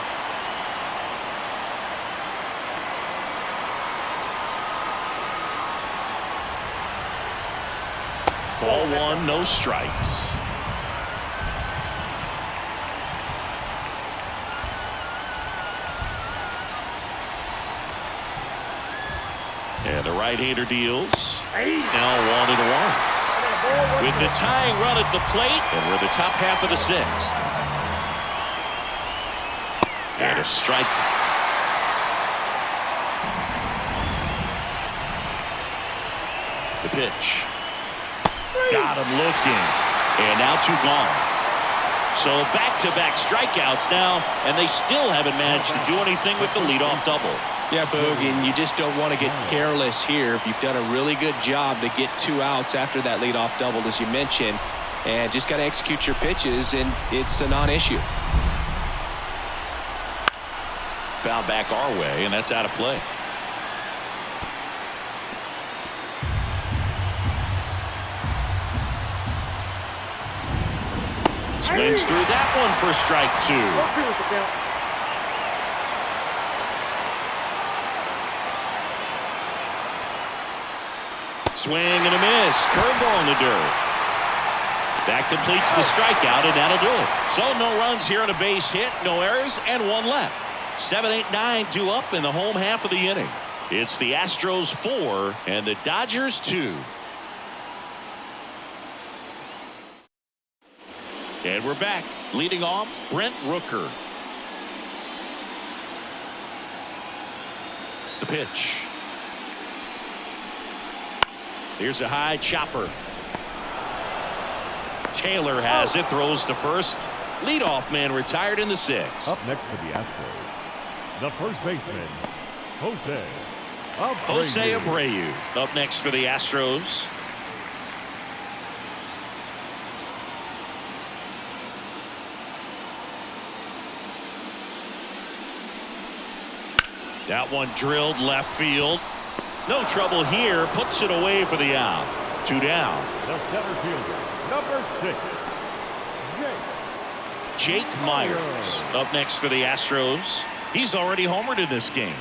Ball one, no strikes. And the right-hander deals. Now 1-1. With the tying run at the plate, and we're the top half of the sixth. And a strike. The pitch. Got him looking. And now 2 gone. So back-to-back strikeouts now, and they still haven't managed to do anything with the leadoff double. Yeah, Boog, and you just don't want to get careless here. You've done a really good job to get 2 outs after that leadoff double, as you mentioned, and just got to execute your pitches, and it's a non-issue. Foul back our way, and that's out of play. Swings through that one for strike 2. Swing and a miss. Curveball in the dirt. That completes the strikeout, and that'll do it. So no runs here on a base hit, no errors, and 1 left. 7, 8, 9 due up in the home half of the inning. It's the Astros 4 and the Dodgers 2. And we're back. Leading off, Brent Rooker. The pitch. Here's a high chopper. Taylor has it, throws to first. Leadoff man retired in the 6th. Up next for the Astros, the first baseman, Jose Abreu. Up next for the Astros. That one drilled left field. No trouble here. Puts it away for the out. 2 down. The center fielder, number 6, Jake Myers up next for the Astros. He's already homered in this game.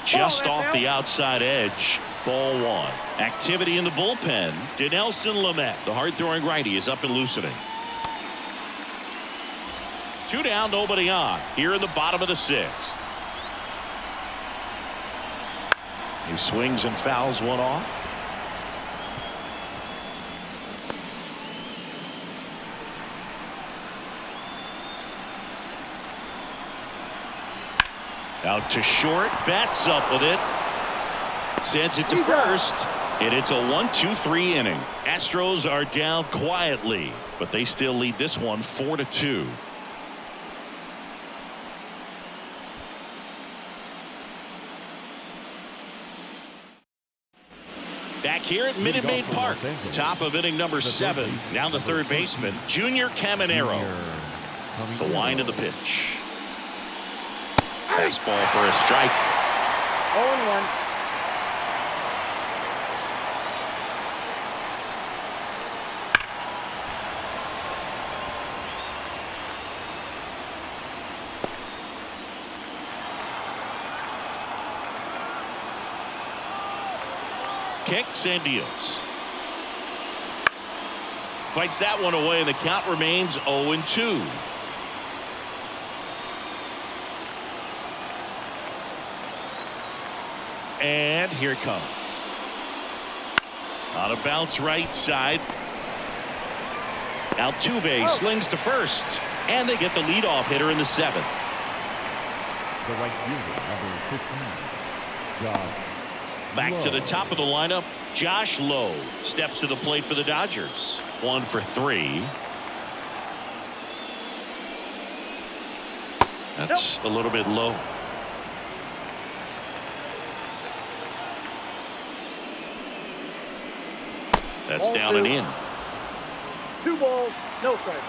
Just off the outside edge. Ball 1. Activity in the bullpen. Dinelson Lamet, the hard-throwing righty, is up and loosening. 2 down, nobody on. Here in the bottom of the 6th. He swings and fouls one off. Out to short, bats up with it. Sends it to first, and it's a 1-2-3 inning. Astros are down quietly, but they still lead this one 4-2. Back here at Minute Maid Park, top of inning number 7. Down to third baseman, Junior Caminero. The wind of the pitch. Fastball for a strike. 0-1. Kicks and deals. Fights that one away, and the count remains 0-2. And here it comes. On a bounce right side. Altuve slings to first, and they get the leadoff hitter in the 7th. the right fielder, number 15, Josh Back to the Lowe. top of the lineup, Josh Lowe steps to the plate for the Dodgers. 1 for 3. That's a little bit low. That's down and in. 2 balls, no strikes.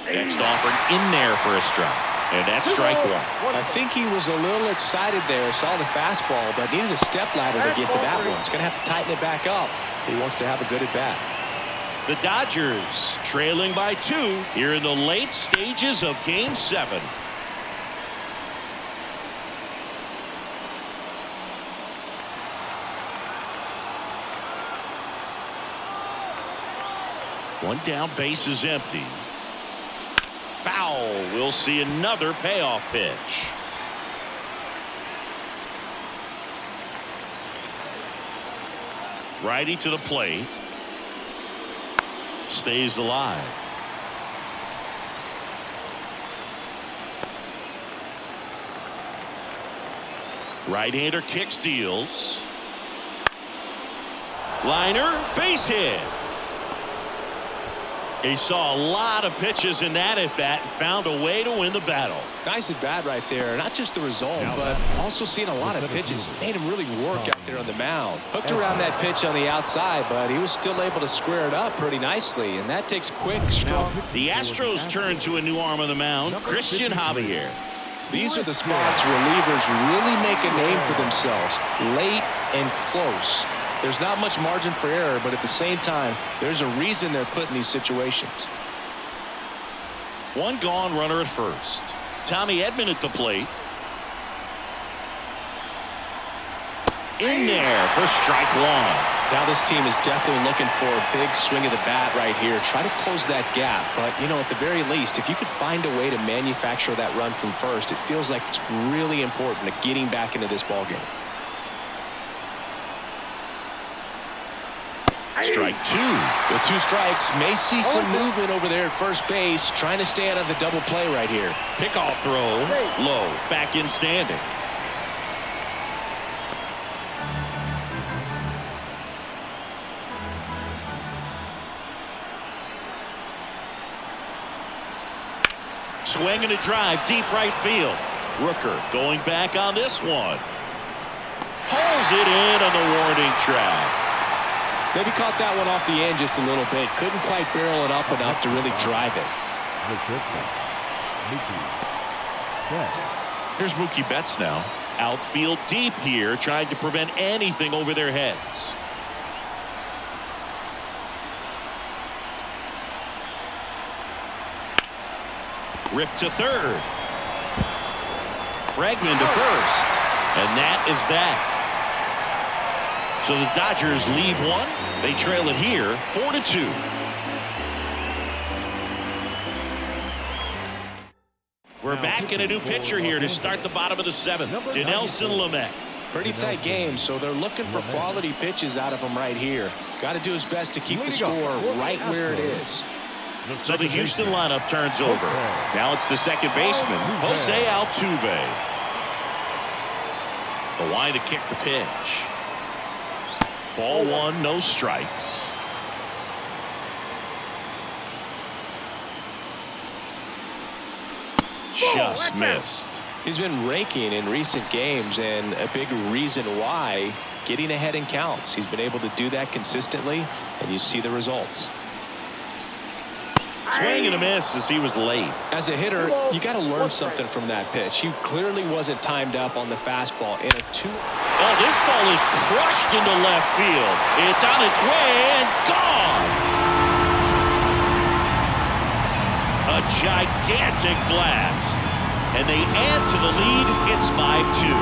Next offer in there for a strike. And that's strike 1. I think he was a little excited there, saw the fastball, but needed a step ladder to get to that one. He's going to have to tighten it back up. He wants to have a good at bat. The Dodgers trailing by 2 here in the late stages of Game 7. One down, base is empty. Foul. We'll see another payoff pitch. Righty to the plate. Stays alive. Right-hander kicks, deals. Liner, base hit. He saw a lot of pitches in that at-bat and found a way to win the battle. Nice at-bat right there. Not just the result, but also seeing a lot of pitches. Made him really work out there on the mound. Hooked around that pitch on the outside, but he was still able to square it up pretty nicely, and that takes quick, strong. The Astros turn to a new arm on the mound, Christian Javier. These are the spots relievers really make a name for themselves, late and close. There's not much margin for error, but at the same time, there's a reason they're put in these situations. One gone, runner at first. Tommy Edman at the plate. In there for strike 1. Now this team is definitely looking for a big swing of the bat right here. Try to close that gap, but you know, at the very least, if you could find a way to manufacture that run from first, it feels like it's really important to getting back into this ballgame. Strike 2. With 2 strikes, may see some movement over there at first base, trying to stay out of the double play right here. Pickoff throw, low, back in standing. Swing and a drive, deep right field. Rooker going back on this one. Hauls it in on the warning track. Maybe caught that one off the end just a little bit. Couldn't quite barrel it up enough to really drive it. Here's Mookie Betts now. Outfield deep here, trying to prevent anything over their heads. Rip to third. Bregman to first. And that is that. So the Dodgers lead 1. They trail it here 4-2. We're back in a new pitcher here to start the bottom of the 7th. Dinelson Lamet. Pretty tight game, so they're looking for quality pitches out of him right here. Got to do his best to keep the score right where it is. So the Houston lineup turns over. Now it's the second baseman, Jose Altuve. The line to kick the pitch. Ball 1, no strikes. Just missed. He's been raking in recent games, and a big reason why, getting ahead in counts. He's been able to do that consistently, and you see the results. Swing and a miss as he was late. As a hitter, you got to learn something from that pitch. He clearly wasn't timed up on the fastball in a 2. Oh, this ball is crushed into left field. It's on its way and gone. A gigantic blast. And they add to the lead. It's 5-2.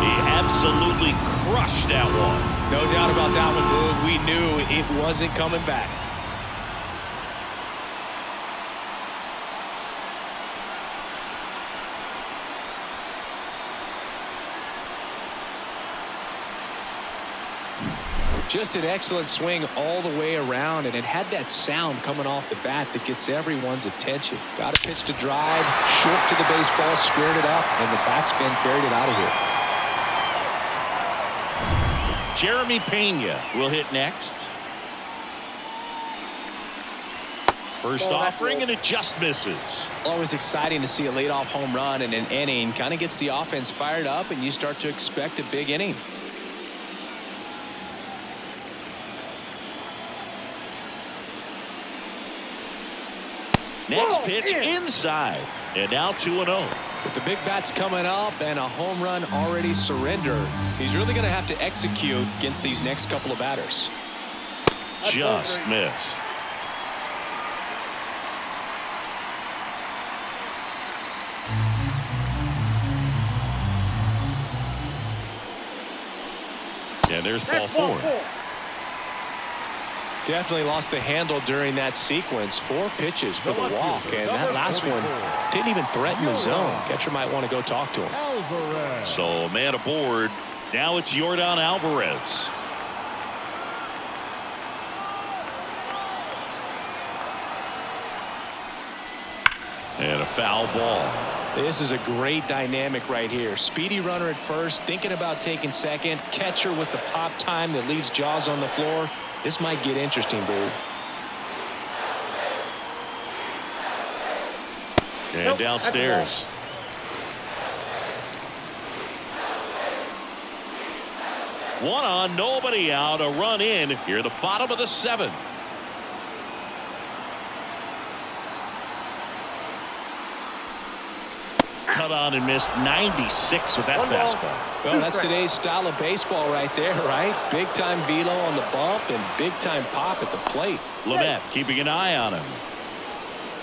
He absolutely crushed that one. No doubt about that one, Boog. We knew it wasn't coming back. Just an excellent swing all the way around, and it had that sound coming off the bat that gets everyone's attention. Got a pitch to drive, short to the baseball, squared it up, and the backspin carried it out of here. Jeremy Pena will hit next. First offering, and it just misses. Always exciting to see a leadoff home run in an inning. Kind of gets the offense fired up, and you start to expect a big inning. Next pitch inside, and now 2-0. With the big bats coming up and a home run already surrendered, he's really going to have to execute against these next couple of batters. Just missed. And there's ball That's ball 4. Definitely lost the handle during that sequence. 4 pitches for the walk, and that last one didn't even threaten the zone. Catcher might want to go talk to him. Alvarez. So a man aboard. Now it's Yordan Alvarez. And a foul ball. This is a great dynamic right here. Speedy runner at first, thinking about taking second. Catcher with the pop time that leaves Jaws on the floor. This might get interesting, Boo. And Nope, downstairs. One on, nobody out, a run in here, the bottom of the 7th. Cut on and missed 96 with that One ball. fastball. Well, that's today's style of baseball right there, right? Big time velo on the bump and big time pop at the plate. Lamet keeping an eye on him.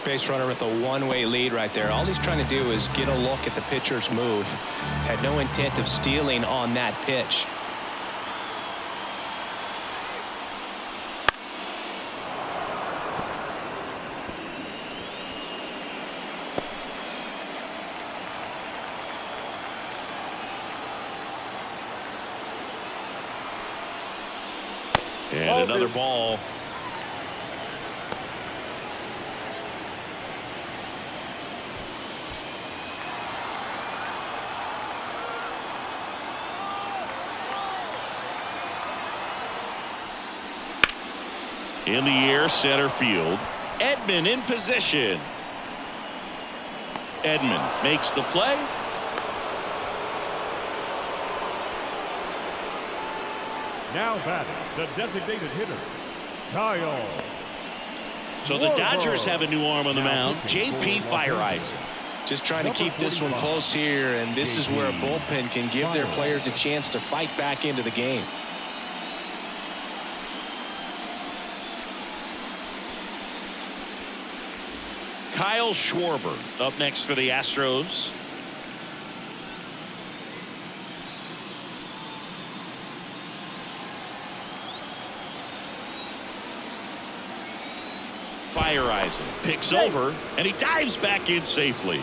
Base runner with a one-way lead right there. All he's trying to do is get a look at the pitcher's move. Had no intent of stealing on that pitch. And another ball. In the air, center field. Edman in position. Edman makes the play. Now batting, the designated hitter, Kyle. So the Dodgers have a new arm on the mound. JP Fireisen. Just trying to keep this one close here, and this is where a bullpen can give their players a chance to fight back into the game. Kyle Schwarber up next for the Astros. Fireisen picks over, and he dives back in safely.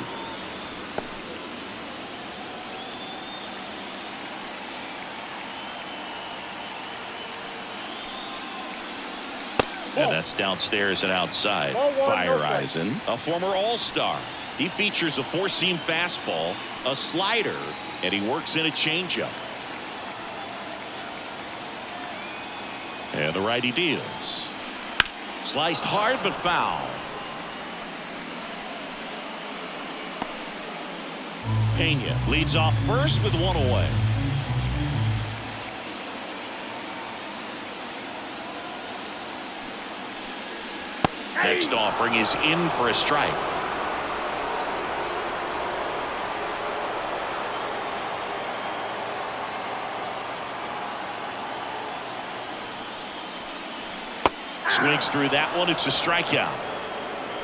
And that's downstairs and outside. Fireisen, a former All-Star. He features a 4-seam fastball, a slider, and he works in a changeup. And the righty deals. Sliced hard but foul. Pena leads off first with one away. Next offering is in for a strike. Swings through that one. It's a strikeout.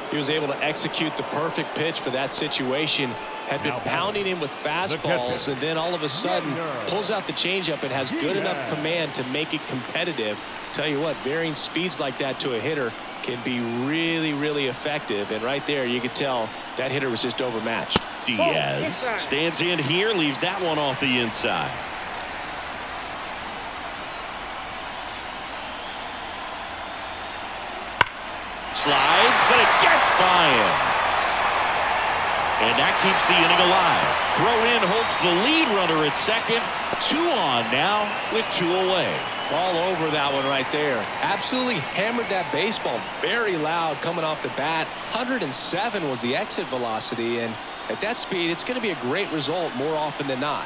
He was able to execute the perfect pitch for that situation. Had been pounding him with fastballs, and then all of a sudden pulls out the changeup and has good enough command to make it competitive. Tell you what, varying speeds like that to a hitter can be really, really effective. And right there, you could tell that hitter was just overmatched. Diaz stands in here, leaves that one off the inside. Slides, but it gets by him. And that keeps the inning alive. Throw in holds the lead runner at second. 2 on now with 2 away. All over that one right there. Absolutely hammered that baseball. Very loud coming off the bat. 107 was the exit velocity, and at that speed, it's going to be a great result more often than not.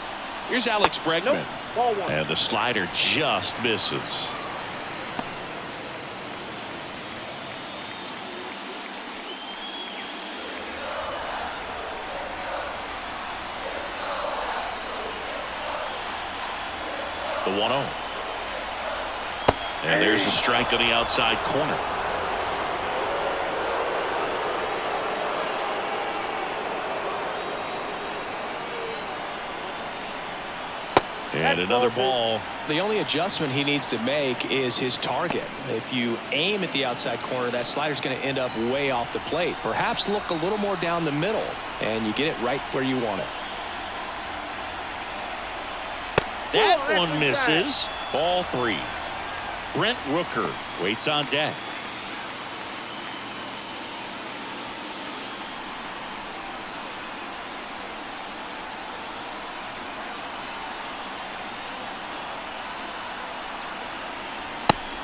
Here's Alex Bregman. Nope. Ball 1. And the slider just misses. The 1-0. And there's a strike on the outside corner. And another ball. The only adjustment he needs to make is his target. If you aim at the outside corner, that slider's going to end up way off the plate. Perhaps look a little more down the middle, and you get it right where you want it. That one misses. Ball 3. Brent Rooker waits on deck.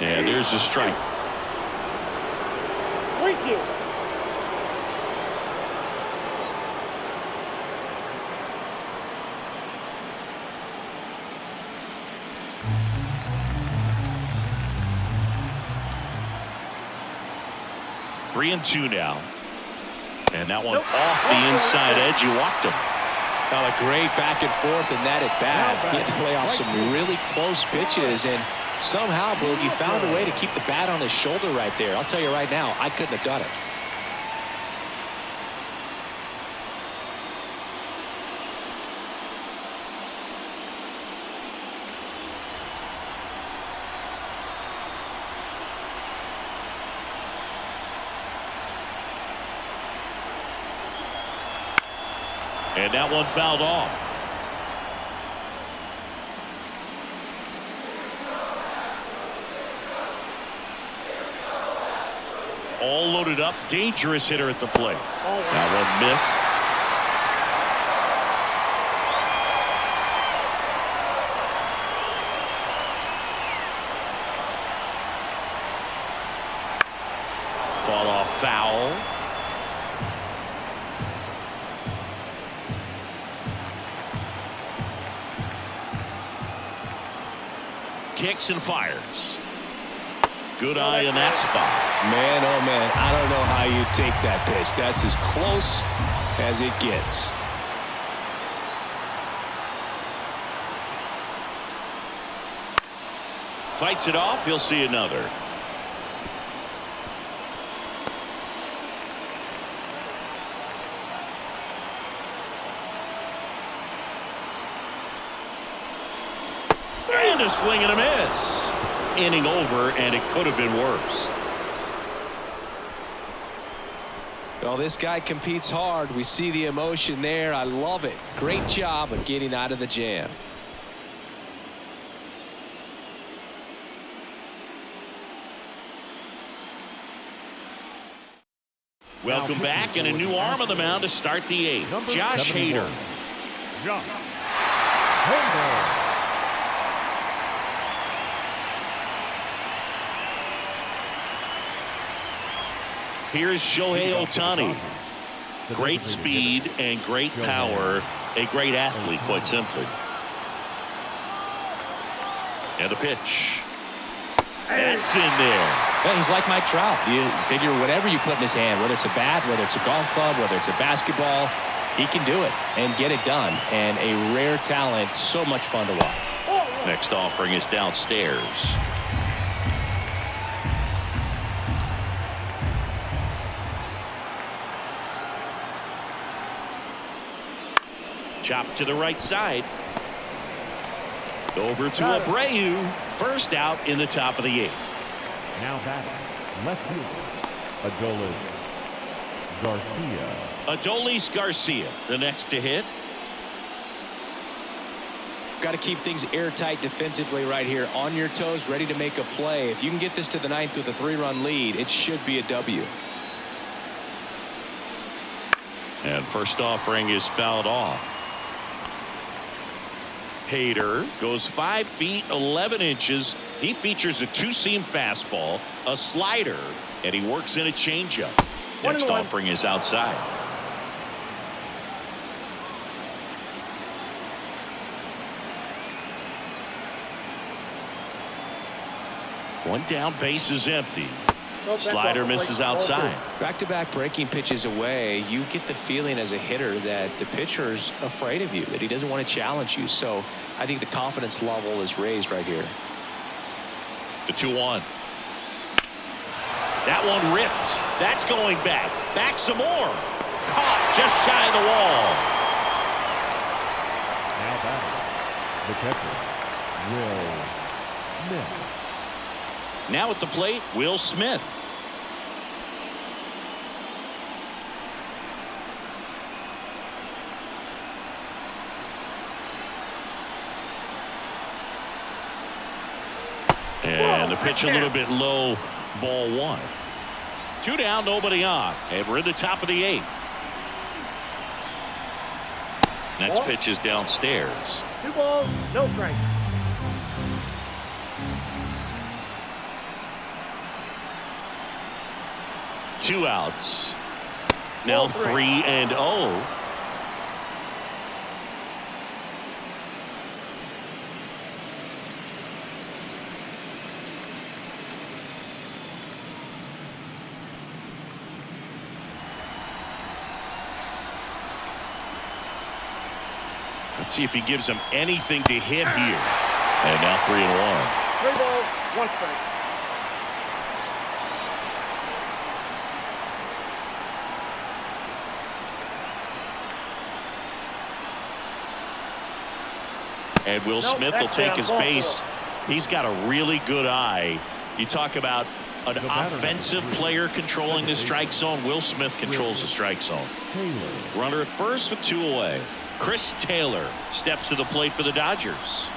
And there's the strike. Thank you. Three and 2 now. And that one off the inside edge. You walked him. Well, a great back and forth in that at bat. Getting to play off some really close pitches, and somehow, Boogie found a way to keep the bat on his shoulder right there. I'll tell you right now, I couldn't have done it. And that one fouled off. All loaded up. Dangerous hitter at the plate. That one missed. Fought off foul. Kicks and fires. Good eye in that spot. Man, oh man, I don't know how you take that pitch. That's as close as it gets. Fights it off. He'll see another. And a swing and a miss. Inning over, and it could have been worse. Well, this guy competes hard. We see the emotion there. I love it. Great job of getting out of the jam. Welcome back, and a new arm on the mound to start the 8th. Josh Hader. Josh Hader. Here's Shohei Ohtani. Great speed and great power. A great athlete, quite simply. And a pitch. That's in there. Yeah, he's like Mike Trout. You figure whatever you put in his hand, whether it's a bat, whether it's a golf club, whether it's a basketball, he can do it and get it done. And a rare talent, so much fun to watch. Next offering is downstairs. Chop to the right side. Over to Abreu. First out in the top of the 8th. Now batting, left fielder, Adolis Garcia, the next to hit. Got to keep things airtight defensively right here. On your toes, ready to make a play. If you can get this to the 9th with a 3-run lead, it should be a W. And first offering is fouled off. Hader goes 5 feet 11 inches. He features a 2-seam fastball, a slider, and he works in a changeup. Next offering is outside. One down, base is empty. Slider misses outside. Back-to-back breaking pitches away, you get the feeling as a hitter that the pitcher's afraid of you, that he doesn't want to challenge you. So I think the confidence level is raised right here. The 2-1. That one ripped. That's going back. Back some more. Caught just shy of the wall. Now batting, The catcher, Will Smith. Now at the plate, Will Smith. And the pitch a little bit low, ball one. 2 down, nobody on. And we're in the top of the 8th. Next pitch is downstairs. 2 balls, no strikes. Two outs. Now 3-0. Let's see if he gives him anything to hit here. And now 3-1. 3 balls, 1 strike. And Will Smith will take his base. He's got a really good eye. You talk about an offensive player controlling the strike zone. Will Smith controls the strike zone. Runner at first with 2 away. Chris Taylor steps to the plate for the Dodgers.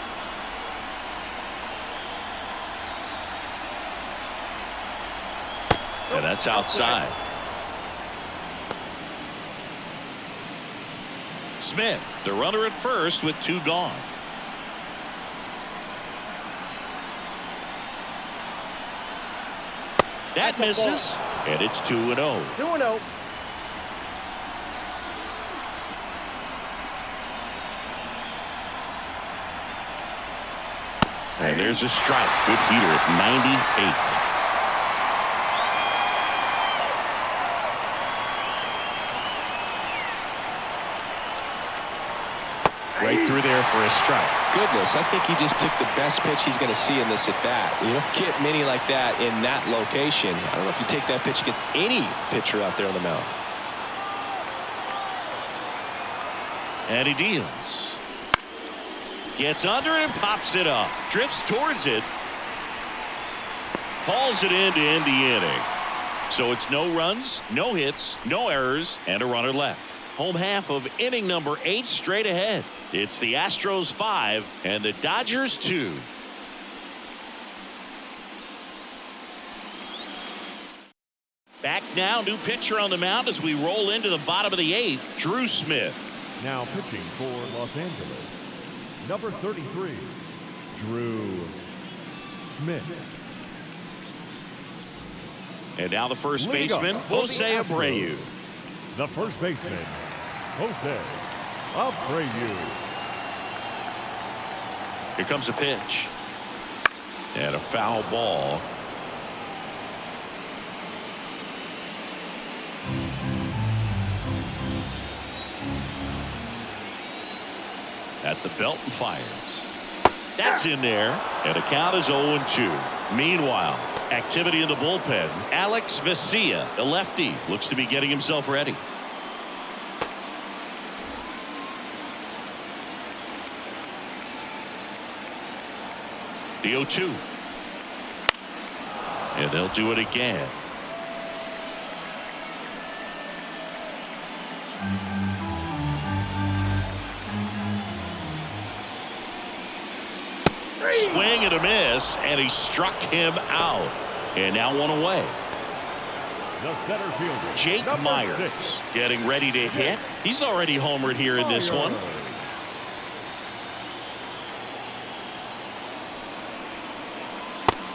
And that's outside. Smith, the runner at first with 2 gone. That misses, and it's 2-0. 2-0. And there's a strike. Good heater at 98. Right through there for a strike. Goodness, I think he just took the best pitch he's going to see in this at bat. You don't get many like that in that location. I don't know if you take that pitch against any pitcher out there on the mound. And he deals. Gets under it and pops it up. Drifts towards it. Hauls it in to end the inning. So it's no runs, no hits, no errors, and a runner left. Home half of inning number 8 straight ahead. It's the Astros 5 and the Dodgers 2. Back now, new pitcher on the mound as we roll into the bottom of the 8th, Drew Smith. Now pitching for Los Angeles, number 33, Drew Smith. And now the first baseman, Jose Abreu. The first baseman, Jose Abreu. Here comes a pitch. And a foul ball. At the belt and fires. That's in there. And the count is 0-2. Meanwhile, activity in the bullpen. Alex Vesia, the lefty, looks to be getting himself ready. The 0-2. And they'll do it again. Swing and a miss, and he struck him out. And now 1 away. The center fielder, Jake number Myers 6. getting ready to hit. He's already homered here in this one.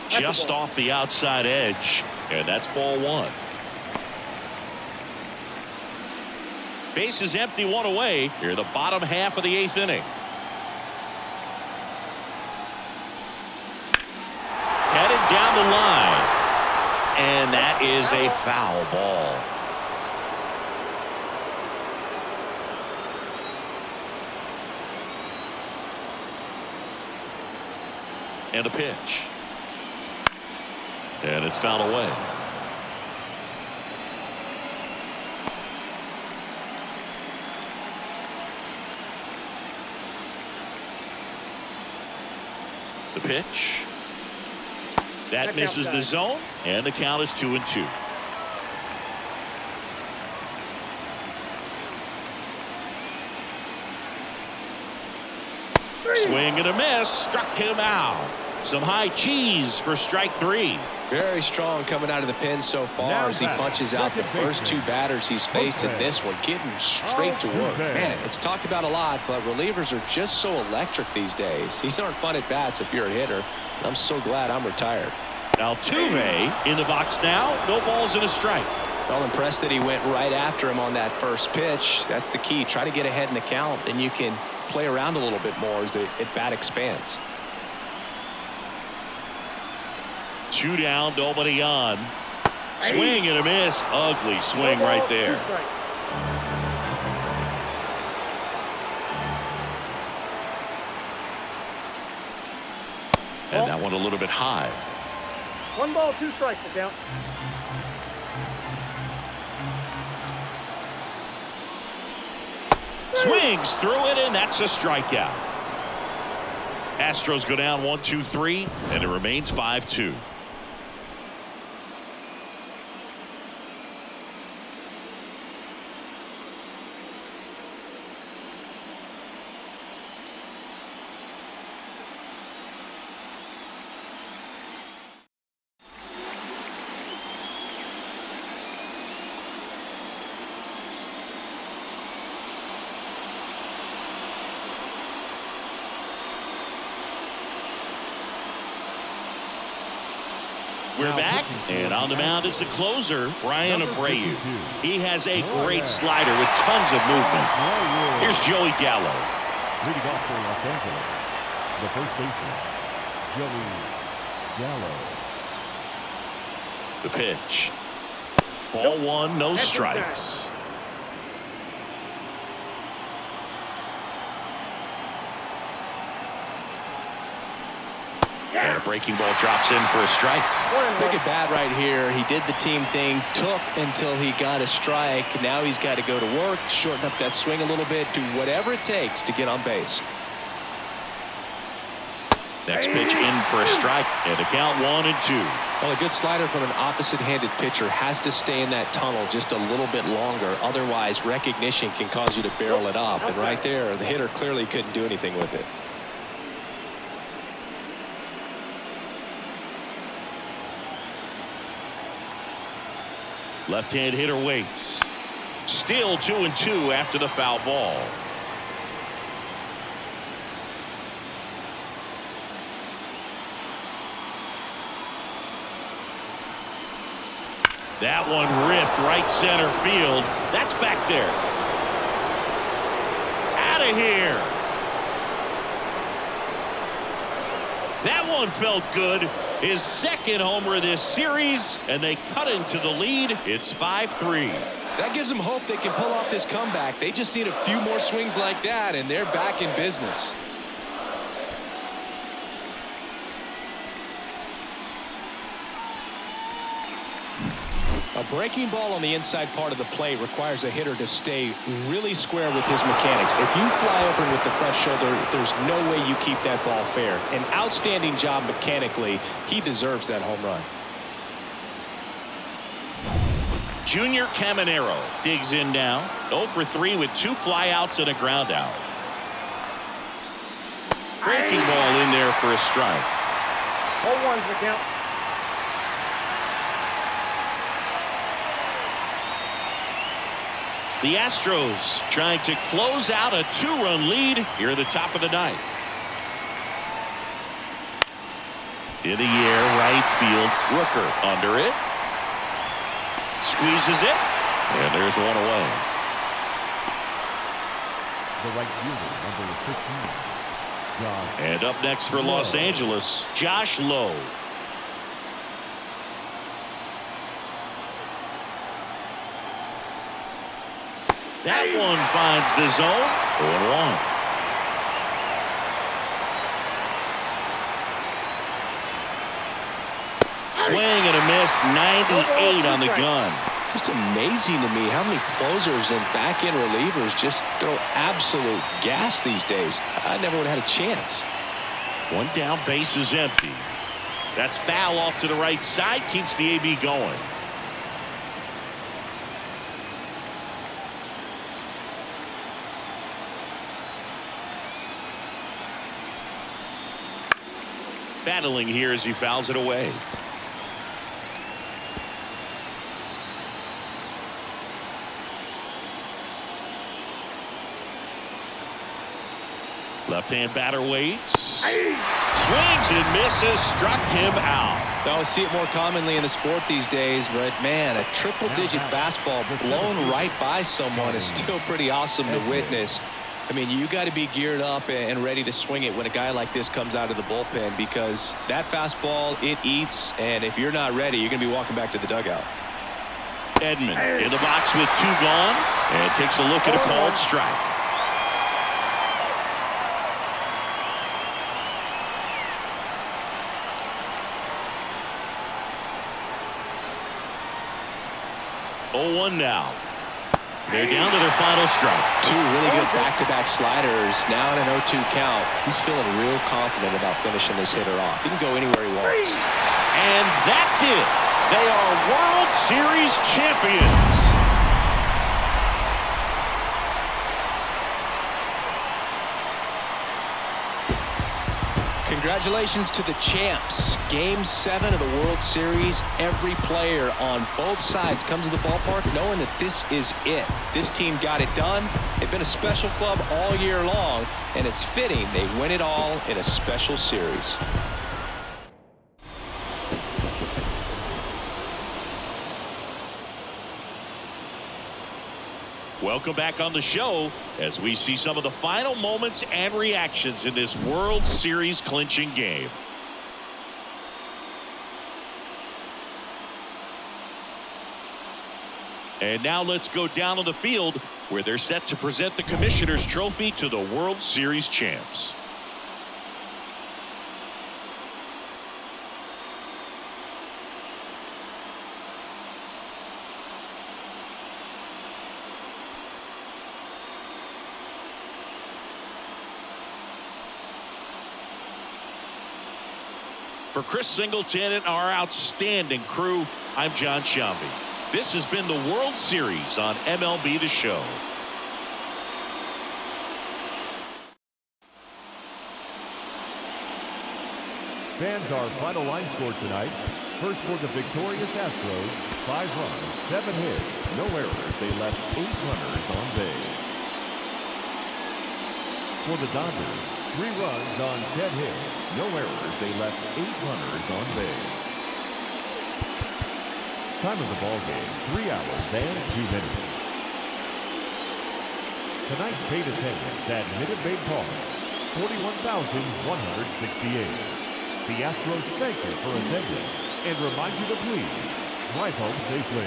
Just off the outside edge, and that's ball 1. Base is empty, 1 away. Here the bottom half of the 8th inning. Headed down the line, and that is a foul ball. And a pitch. And it's fouled away. The pitch. That misses the zone, and the count is 2-2. Swing and a miss, struck him out. Some high cheese for strike 3. Very strong coming out of the pen so far as he punches out the first 2 batters he's faced in this one, getting straight to work. Man, it's talked about a lot, but relievers are just so electric these days. These aren't fun at bats if you're a hitter. I'm so glad I'm retired. Altuve in the box now. No balls and a strike. Well, impressed that he went right after him on that first pitch. That's the key. Try to get ahead in the count, then you can play around a little bit more as the at-bat expands. 2 down, nobody on. Swing and a miss. Ugly swing right there. And that one a little bit high. 1 ball, 2 strikes to count. Swings through it, and that's a strikeout. Astros go down 1-2-3, and it remains 5-2. We're back, and on the mound is the closer, Brian Abreu. He has a great slider with tons of movement. Here's Joey Gallo. Leading off for Los Angeles, the first baseman, Joey Gallo. The pitch. Ball 1, no strikes. And a breaking ball drops in for a strike. Big at bat right here. He did the team thing, took until he got a strike. Now he's got to go to work, shorten up that swing a little bit, do whatever it takes to get on base. Next pitch in for a strike, and a count 1-2. Well, a good slider from an opposite-handed pitcher has to stay in that tunnel just a little bit longer. Otherwise, recognition can cause you to barrel it up. And right there, the hitter clearly couldn't do anything with it. Left-hand hitter waits. Still 2-2 after the foul ball. That one ripped right center field. That's back there. Out of here. That one felt good. His second homer this series, and they cut into the lead. It's 5-3. That gives them hope they can pull off this comeback. They just need a few more swings like that, and they're back in business. A breaking ball on the inside part of the plate requires a hitter to stay really square with his mechanics. If you fly open with the fresh shoulder, there's no way you keep that ball fair. An outstanding job mechanically. He deserves that home run. Junior Caminero digs in now. 0 for 3 with 2 flyouts and a ground out. Breaking ball in there for a strike. 0-1's the count. The Astros trying to close out a 2-run lead here at the top of the 9th. In the air, right field. Rooker under it. Squeezes it. And there's one away. The right fielder, number 15. Josh. And up next for Los Angeles, Josh Lowe. That one finds the zone. 0-1. Swing and a miss. 98 on the gun. Just amazing to me how many closers and back-end relievers just throw absolute gas these days. I never would have had a chance. One down, base is empty. That's foul off to the right side, keeps the AB going. Battling here as he fouls it away. Left-hand batter waits. Swings and misses, struck him out. Now, I see it more commonly in the sport these days, but man, a triple-digit fastball blown right by someone is still pretty awesome to witness. I mean, you got to be geared up and ready to swing it when a guy like this comes out of the bullpen, because that fastball, it eats, and if you're not ready, you're going to be walking back to the dugout. Edman in the box with 2 gone, and takes a look at a called strike. Oh, 1 now. They're down to their final strike. 2 really good back-to-back sliders. Now in an 0-2 count. He's feeling real confident about finishing this hitter off. He can go anywhere he wants. And that's it. They are World Series champions. Congratulations to the champs. Game 7 of the World Series. Every player on both sides comes to the ballpark knowing that this is it. This team got it done. They've been a special club all year long, and it's fitting they win it all in a special series. Welcome back on the show as we see some of the final moments and reactions in this World Series clinching game. And now let's go down on the field where they're set to present the Commissioner's Trophy to the World Series champs. For Chris Singleton and our outstanding crew, I'm John Shambi. This has been the World Series on MLB The Show. Fans, our final line score tonight. First for the victorious Astros, 5 runs, 7 hits, no errors. They left 8 runners on base. For the Dodgers, 3 runs on 10 hits, no errors. They left 8 runners on base. Time of the ball game, 3 hours and 2 minutes. Tonight's paid attendance at Minute Maid Park, 41,168. The Astros thank you for attending and remind you to please drive home safely.